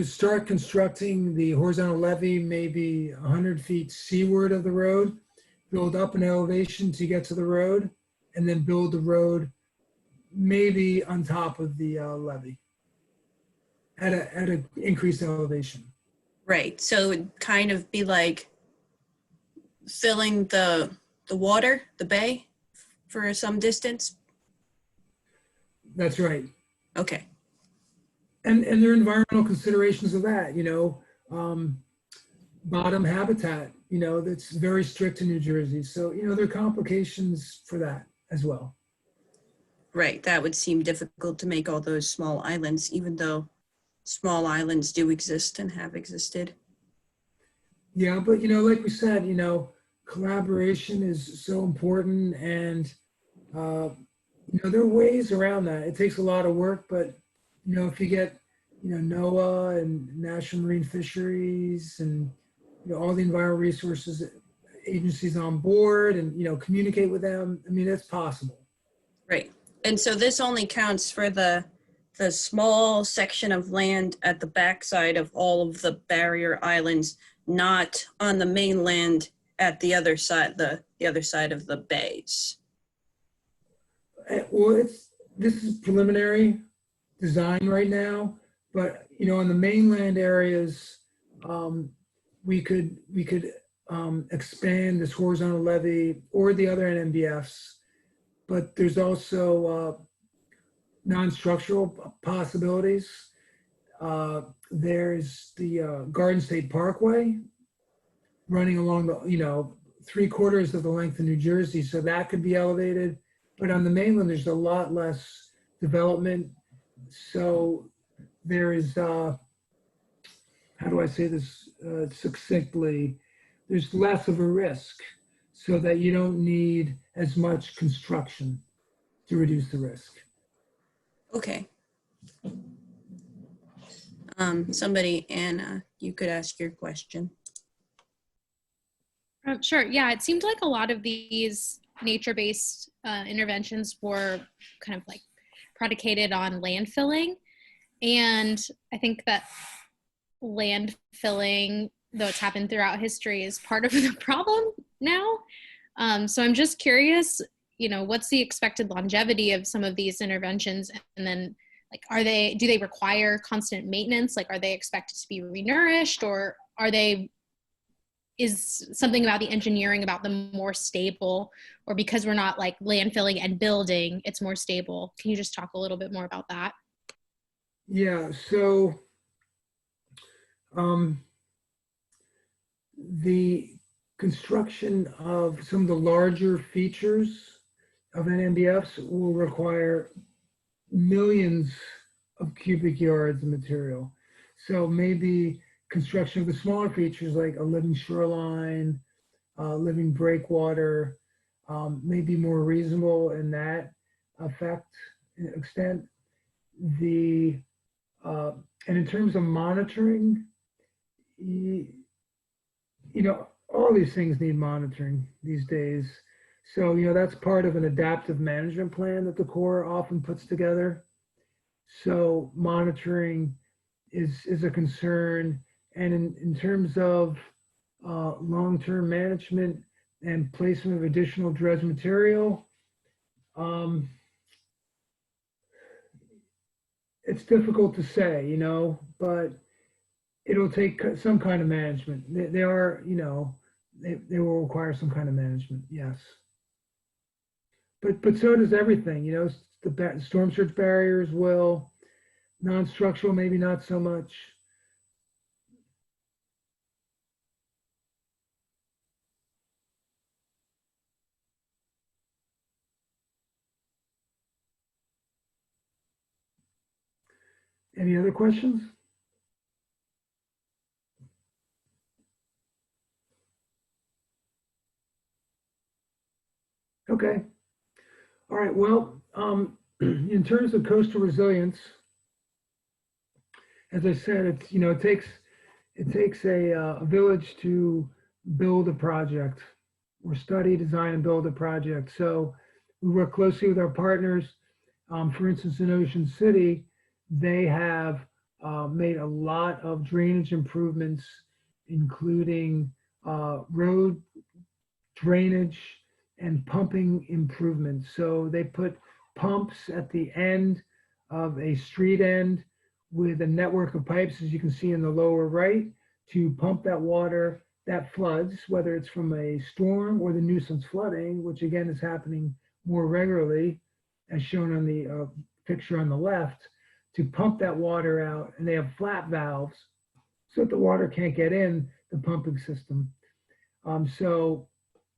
start constructing the horizontal levee maybe 100 feet seaward of the road, build up an elevation to get to the road, and then build the road maybe on top of the levee at an increased elevation. Right. So it would kind of be like filling the water, the bay, for some distance? That's right. Okay. And there are environmental considerations of that, bottom habitat, that's very strict in New Jersey. So, there are complications for that as well. Right. That would seem difficult to make all those small islands, even though small islands do exist and have existed. Yeah, but, like we said, collaboration is so important, and, there are ways around that. It takes a lot of work, but, if you get, NOAA and National Marine Fisheries and, all the environmental resources agencies on board and, communicate with them, it's possible. Right. And so this only counts for the small section of land at the backside of all of the barrier islands, not on the mainland at the other side, the other side of the bays. Well, this is preliminary design right now, but on the mainland areas, we could expand this horizontal levee or the other NMBFs, but there's also non-structural possibilities. There's the Garden State Parkway running along the 3/4 of the length of New Jersey, so that could be elevated. But on the mainland, there's a lot less development. So there is, how do I say this succinctly? There's less of a risk, so that you don't need as much construction to reduce the risk. Okay. Somebody, Anna, you could ask your question. Sure. Yeah, it seemed like a lot of these nature-based interventions were kind of like predicated on landfilling. And I think that landfilling, though it's happened throughout history, is part of the problem now. So I'm just curious, you know, what's the expected longevity of some of these interventions? And then like, do they require constant maintenance? Like, are they expected to be renourished, or is something about the engineering about them more stable, or because we're not like landfilling and building, it's more stable? Can you just talk a little bit more about that? Yeah, so the construction of some of the larger features of NMBFs will require millions of cubic yards of material. So maybe construction of the smaller features like a living shoreline, living breakwater, may be more reasonable in that extent. And in terms of monitoring, you know, all these things need monitoring these days. So, you know, that's part of an adaptive management plan that the Corps often puts together. So monitoring is a concern. And in terms of long-term management and placement of additional dredge material, it's difficult to say, you know, but it'll take some kind of management. They are, you know, they will require some kind of management, yes. But so does everything, you know, the storm surge barriers will, non-structural maybe not so much. Any other questions? Okay. All right. Well, in terms of coastal resilience, as I said, it's, you know, it takes a village to build a project, or study, design, and build a project. So we work closely with our partners. For instance, in Ocean City, they have made a lot of drainage improvements, including road drainage and pumping improvements. So they put pumps at the end of a street end with a network of pipes, as you can see in the lower right, to pump that water that floods, whether it's from a storm or the nuisance flooding, which again is happening more regularly, as shown on the picture on the left, to pump that water out. And they have flap valves so that the water can't get in the pumping system. So,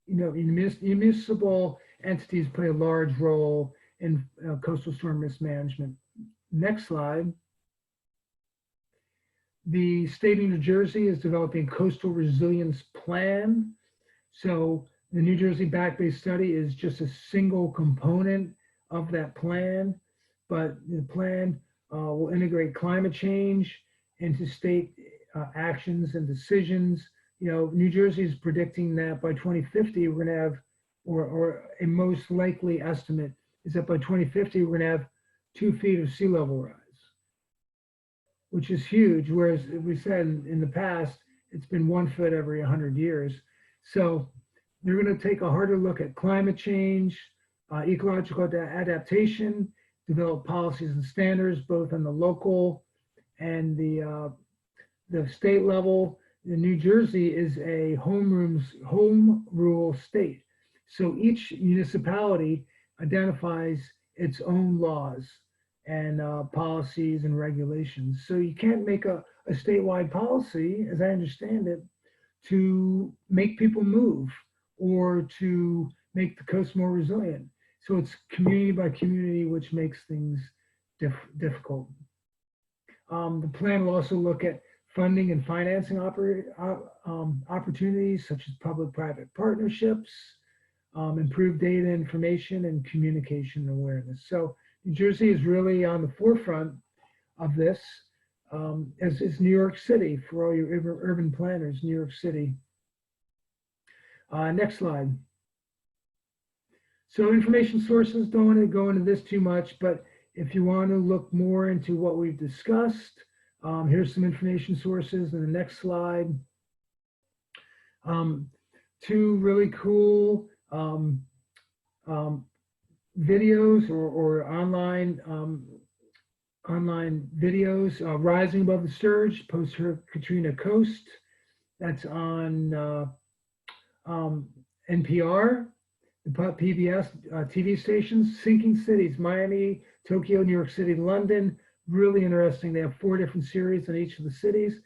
you know, municipal entities play a large role in coastal storm risk management. Next slide. The state of New Jersey is developing a coastal resilience plan. So the New Jersey Back-Based Study is just a single component of that plan, but the plan will integrate climate change into state actions and decisions. You know, New Jersey is predicting that by 2050, we're gonna have, or a most likely estimate is that by 2050, we're gonna have 2 feet of sea level rise, which is huge. Whereas we said in the past, it's been 1 foot every 100 years. So they're gonna take a harder look at climate change, ecological adaptation, develop policies and standards, both on the local and the state level. New Jersey is a home rule state. So each municipality identifies its own laws and policies and regulations. So you can't make a statewide policy, as I understand it, to make people move or to make the coast more resilient. So it's community by community, which makes things difficult. The plan will also look at funding and financing opportunities such as public-private partnerships, improved data information, and communication awareness. So New Jersey is really on the forefront of this, as is New York City for all your urban planners, New York City. Next slide. So information sources, don't want to go into this too much, but if you want to look more into what we've discussed, here's some information sources in the next slide. 2 really cool videos or online online videos. Rising Above the Surge, post-Katrina Coast. That's on NPR, the PBS TV stations. Sinking Cities, Miami, Tokyo, New York City, London. Really interesting. They have 4 different series in each of the cities.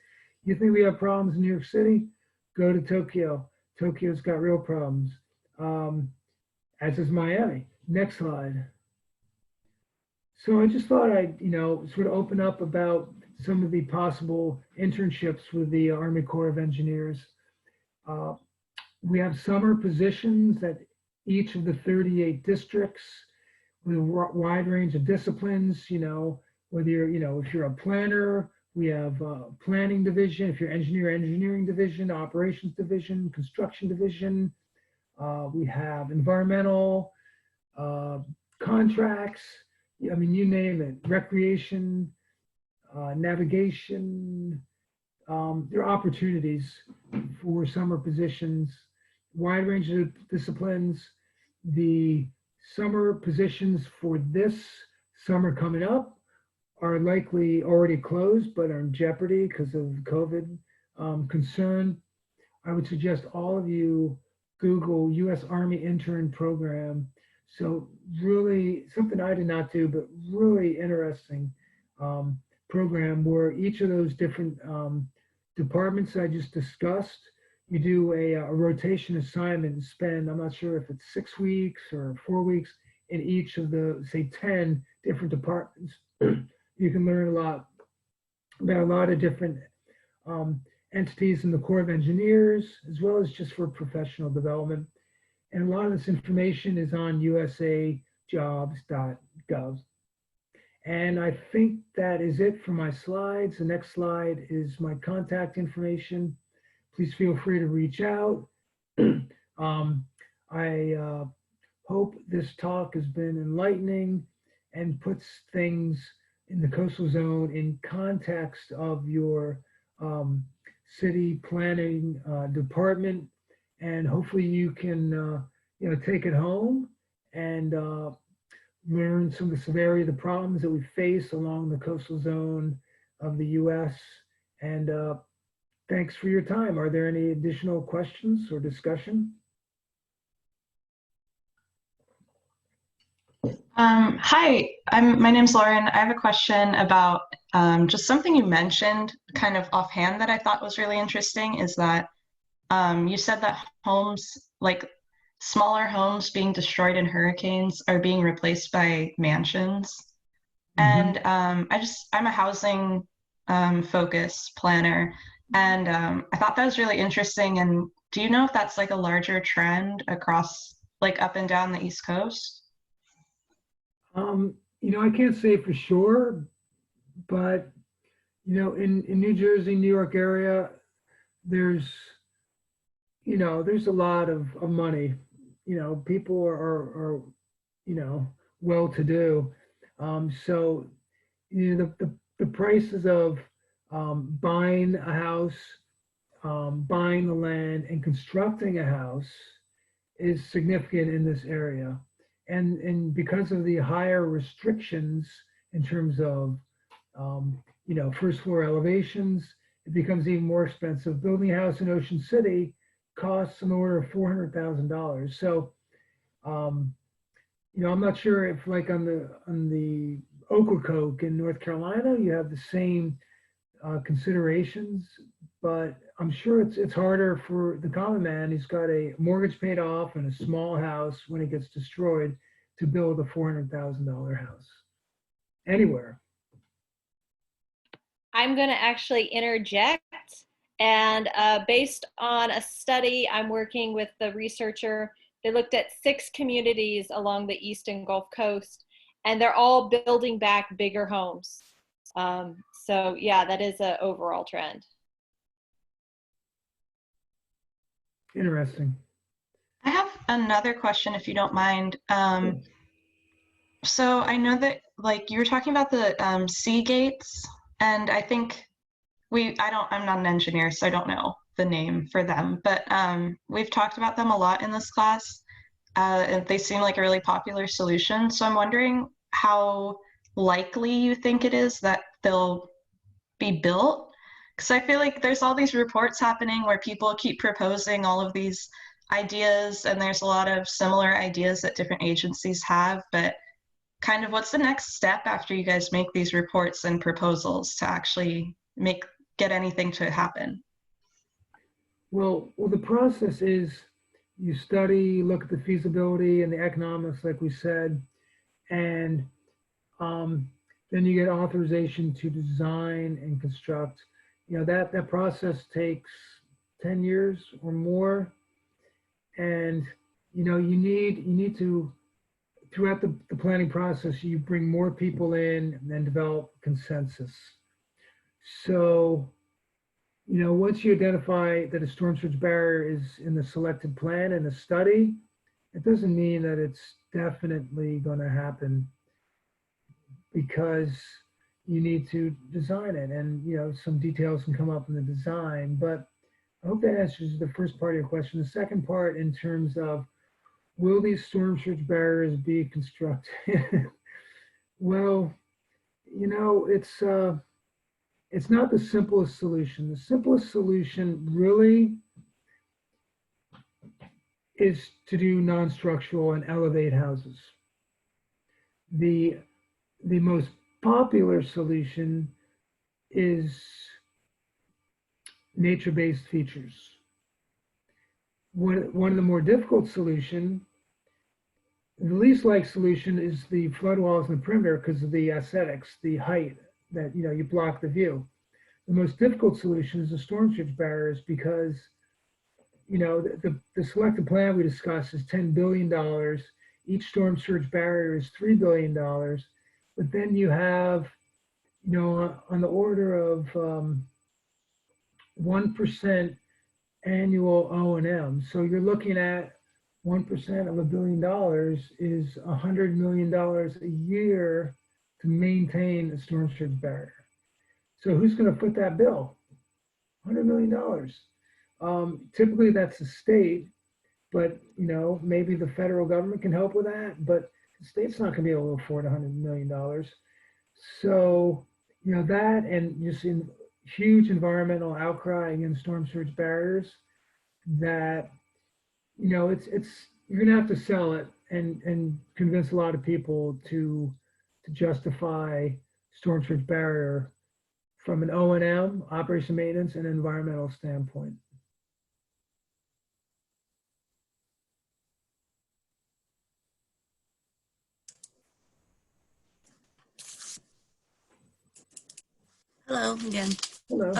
You think we have problems in New York City? Go to Tokyo. Tokyo's got real problems, as is Miami. Next slide. So I just thought I'd, sort of open up about some of the possible internships with the Army Corps of Engineers. We have summer positions at each of the 38 districts with a wide range of disciplines, whether you're, if you're a planner, we have planning division. If you're engineering division, operations division, construction division. We have environmental, contracts, I mean, you name it, recreation, navigation. There are opportunities for summer positions, wide range of disciplines. The summer positions for this summer coming up are likely already closed, but are in jeopardy because of COVID concern. I would suggest all of you Google U.S. Army Intern Program. So really something I did not do, but really interesting program where each of those different departments I just discussed, you do a rotation assignment and spend, I'm not sure if it's 6 weeks or 4 weeks in each of the, say, 10 different departments. You can learn a lot about a lot of different entities in the Corps of Engineers, as well as just for professional development. And a lot of this information is on usajobs.gov. And I think that is it for my slides. The next slide is my contact information. Please feel free to reach out. I hope this talk has been enlightening and puts things in the coastal zone in context of your city planning department, and hopefully you can take it home and learn some of the severity of the problems that we face along the coastal zone of the U.S. And thanks for your time. Are there any additional questions or discussion? Hi, my name's Lauren. I have a question about just something you mentioned kind of offhand that I thought was really interesting, is that you said that homes, like smaller homes being destroyed in hurricanes, are being replaced by mansions. And I'm a housing focused planner, and I thought that was really interesting. And do you know if that's like a larger trend across, like up and down the East Coast? I can't say for sure, but in New Jersey, New York area, there's a lot of money. People are well-to-do. So the prices of buying a house, buying the land, and constructing a house is significant in this area. And because of the higher restrictions in terms of, first floor elevations, it becomes even more expensive. Building a house in Ocean City costs an order of $400,000. So, I'm not sure if like on the Ocracoke in North Carolina, you have the same considerations, but I'm sure it's harder for the common man who's got a mortgage paid off and a small house when it gets destroyed to build a $400,000 house anywhere. I'm going to actually interject. And based on a study, I'm working with the researcher. They looked at 6 communities along the East and Gulf Coast, and they're all building back bigger homes. So yeah, that is an overall trend. Interesting. I have another question, if you don't mind. So I know that, like, you were talking about the sea gates, and I think I'm not an engineer, so I don't know the name for them, but we've talked about them a lot in this class. and they seem like a really popular solution. So I'm wondering how likely you think it is that they'll be built. Because I feel like there's all these reports happening where people keep proposing all of these ideas, and there's a lot of similar ideas that different agencies have, but kind of what's the next step after you guys make these reports and proposals to actually get anything to happen? Well, the process is you study, look at the feasibility and the economics, like we said, and then you get authorization to design and construct. You know, that process takes 10 years or more. And, you know, you need to, throughout the planning process, you bring more people in and then develop consensus. So, you know, once you identify that a storm surge barrier is in the selected plan and the study, it doesn't mean that it's definitely going to happen, because you need to design it, and you know, some details can come up in the design. But I hope that answers the first part of your question. The second part, in terms of will these storm surge barriers be constructed? Well, you know, it's not the simplest solution. The simplest solution really is to do non-structural and elevate houses. The most popular solution is nature-based features. One of the more difficult solution, the least liked solution, is the flood walls in the perimeter, because of the aesthetics, the height that, you know, you block the view. The most difficult solution is the storm surge barriers, because, you know, the selected plan we discussed is $10 billion. Each storm surge barrier is $3 billion. But then you have, you know, on the order of 1% annual O&M. So you're looking at 1% of $1 billion is $100 million a year to maintain a storm surge barrier. So who's going to foot that bill? $100 million. Typically that's the state, but you know, maybe the federal government can help with that, but the state's not going to be able to afford $100 million. So, you know, that, and you're seeing huge environmental outcry against storm surge barriers, that, you know, you're going to have to sell it and convince a lot of people to justify storm surge barrier from an O&M, operation maintenance, and environmental standpoint. Hello again. Hello.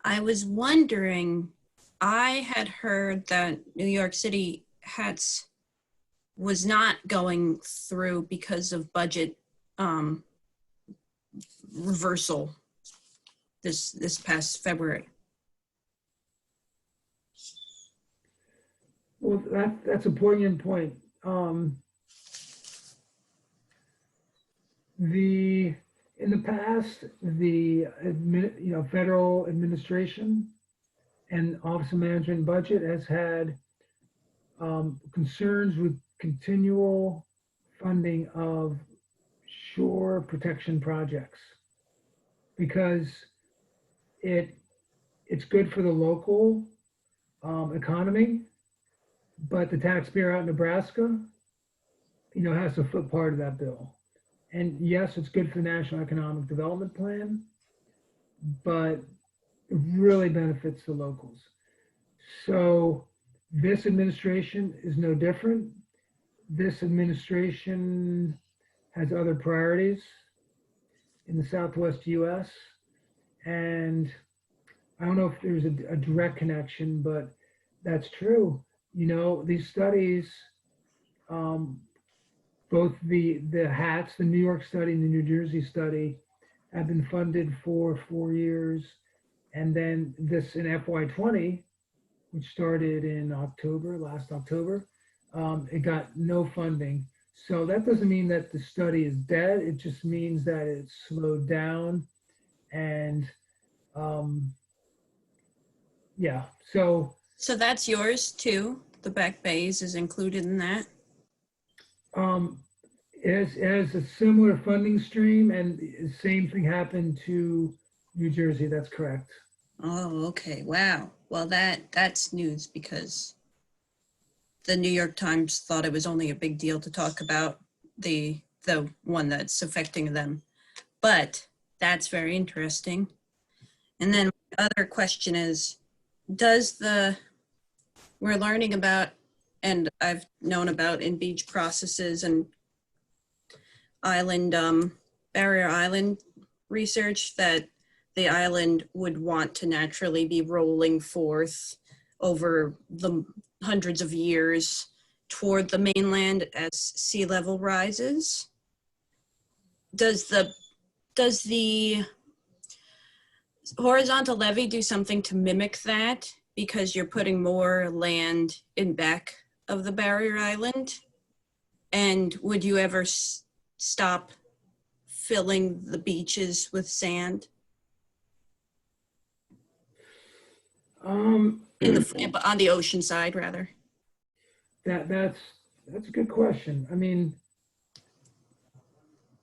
I was wondering, I had heard that New York City was not going through because of budget reversal this past February. Well, that's a poignant point. In the past, the federal administration and Office of Management and Budget has had concerns with continual funding of shore protection projects, because it's good for the local economy, but the taxpayer out in Nebraska, you know, has to foot part of that bill. And yes, it's good for the National Economic Development Plan, but it really benefits the locals. So this administration is no different. This administration has other priorities in the Southwest US. And I don't know if there's a direct connection, but that's true. You know, these studies, both the HATS, the New York study, and the New Jersey study, have been funded for 4 years. And then this in FY20, which started in last October, it got no funding. So that doesn't mean that the study is dead. It just means that it's slowed down. And yeah, so that's yours too, the back bays is included in that? It has a similar funding stream, and the same thing happened to New Jersey. That's correct. Oh, okay. Wow. Well, that's news because the New York Times thought it was only a big deal to talk about the one that's affecting them. But that's very interesting. And then my other question is, we're learning about, and I've known about in beach processes and island, barrier island research, that the island would want to naturally be rolling forth over the hundreds of years toward the mainland as sea level rises. Does the horizontal levee do something to mimic that, because you're putting more land in back of the barrier island? And would you ever stop filling the beaches with sand? On the ocean side, rather. That's a good question. I mean,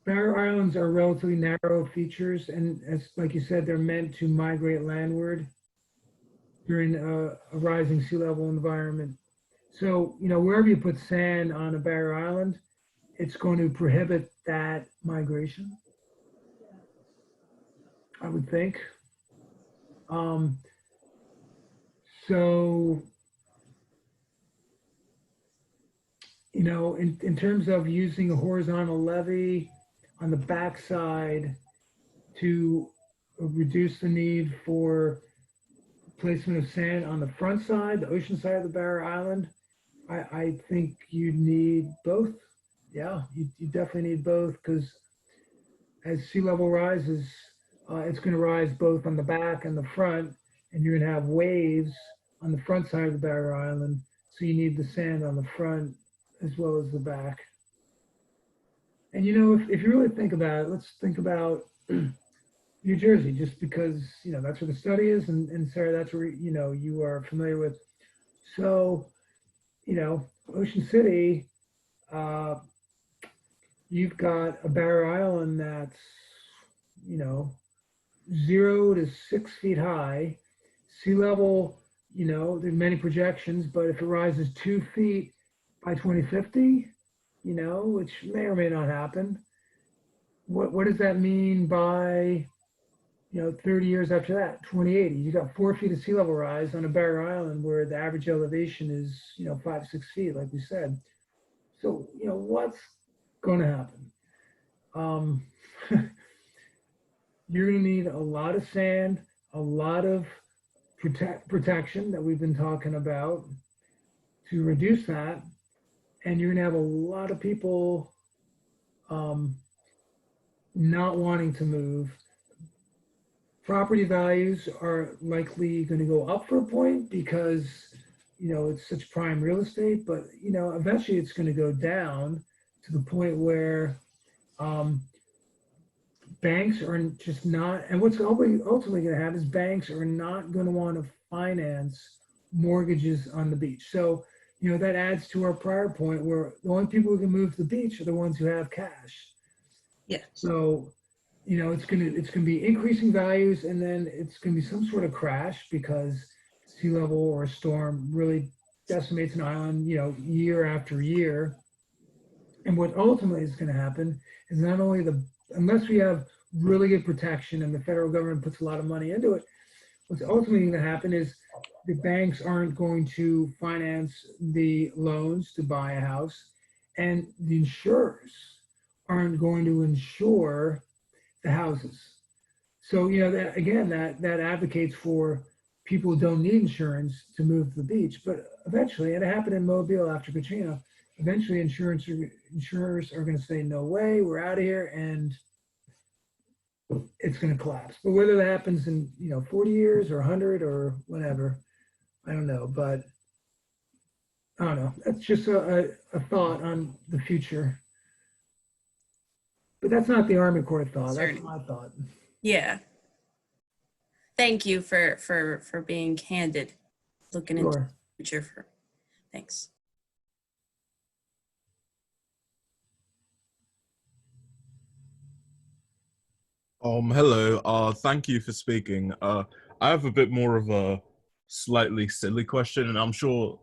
barrier islands are relatively narrow features, and as like you said, they're meant to migrate landward during a rising sea level environment. So, you know, wherever you put sand on a barrier island, it's going to prohibit that migration, I would think. So, you know, in terms of using a horizontal levee on the backside to reduce the need for placement of sand on the front side, the ocean side of the barrier island, I think you need both. Yeah, you definitely need both, because as sea level rises, it's going to rise both on the back and the front, and you're going to have waves on the front side of the barrier island. So you need the sand on the front as well as the back. And you know, if you really think about it, let's think about New Jersey, just because, you know, that's where the study is, and Sarah, that's where, you know, you are familiar with. So, you know, Ocean City, you've got a barrier island that's, you know, 0 to 6 feet high. Sea level, you know, there's many projections, but if it rises 2 feet by 2050, you know, which may or may not happen, what does that mean by, you know, 30 years after that, 2080? You got 4 feet of sea level rise on a barrier island where the average elevation is, you know, 5, 6 feet, like we said. So, you know, what's going to happen? You're going to need a lot of sand, a lot of protection that we've been talking about to reduce that. And you're going to have a lot of people not wanting to move. Property values are likely going to go up for a point because, you know, it's such prime real estate, but, you know, eventually it's going to go down to the point where banks are just not, and what's ultimately going to happen is banks are not going to want to finance mortgages on the beach. So, you know, that adds to our prior point where the only people who can move to the beach are the ones who have cash. Yeah. So, you know, it's gonna be increasing values, and then it's gonna be some sort of crash because sea level or a storm really decimates an island, you know, year after year. And what ultimately is going to happen is not only unless we have really good protection and the federal government puts a lot of money into it, what's ultimately going to happen is the banks aren't going to finance the loans to buy a house, and the insurers aren't going to insure the houses. So, you know, that advocates for people who don't need insurance to move to the beach. But eventually, and it happened in Mobile after Katrina, eventually insurers are going to say, no way, we're out of here, and it's going to collapse. But whether that happens in, you know, 40 years or 100 or whatever, I don't know. But I don't know. That's just a thought on the future. But that's not the Army Corps thought. That's my thought. Yeah. Thank you for being candid, looking into the future. Thanks. Hello. Thank you for speaking. I have a bit more of a slightly silly question, and I'm sure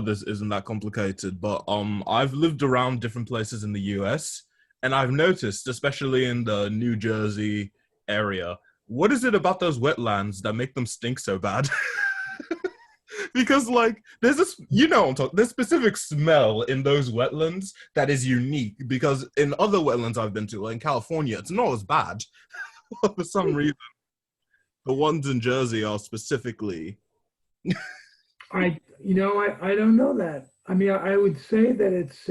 this isn't that complicated, but I've lived around different places in the US, and I've noticed, especially in the New Jersey area, what is it about those wetlands that make them stink so bad? Because like there's this, you know, I'm talking, there's specific smell in those wetlands that is unique. Because in other wetlands I've been to, like in California, it's not as bad. For some reason, the ones in Jersey are specifically. I don't know that. I mean, I would say that it's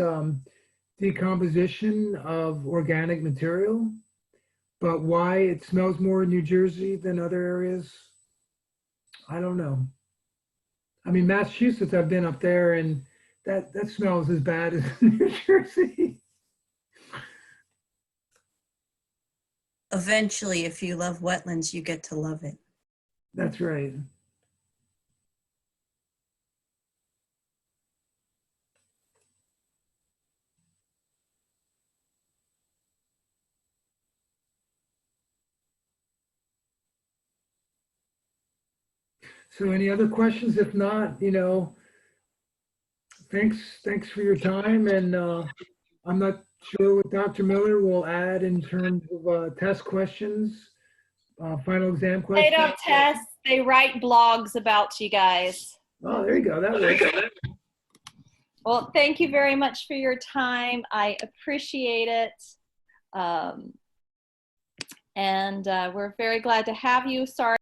decomposition of organic material, but why it smells more in New Jersey than other areas, I don't know. I mean, Massachusetts, I've been up there and that smells as bad as New Jersey. Eventually, if you love wetlands, you get to love it. That's right. So any other questions? If not, thanks for your time. And I'm not sure what Dr. Miller will add in terms of test questions, final exam They questions. don't test, they write blogs about you guys. Oh, there you go. That works. Well, thank you very much for your time. I appreciate it. And we're very glad to have you. Sorry.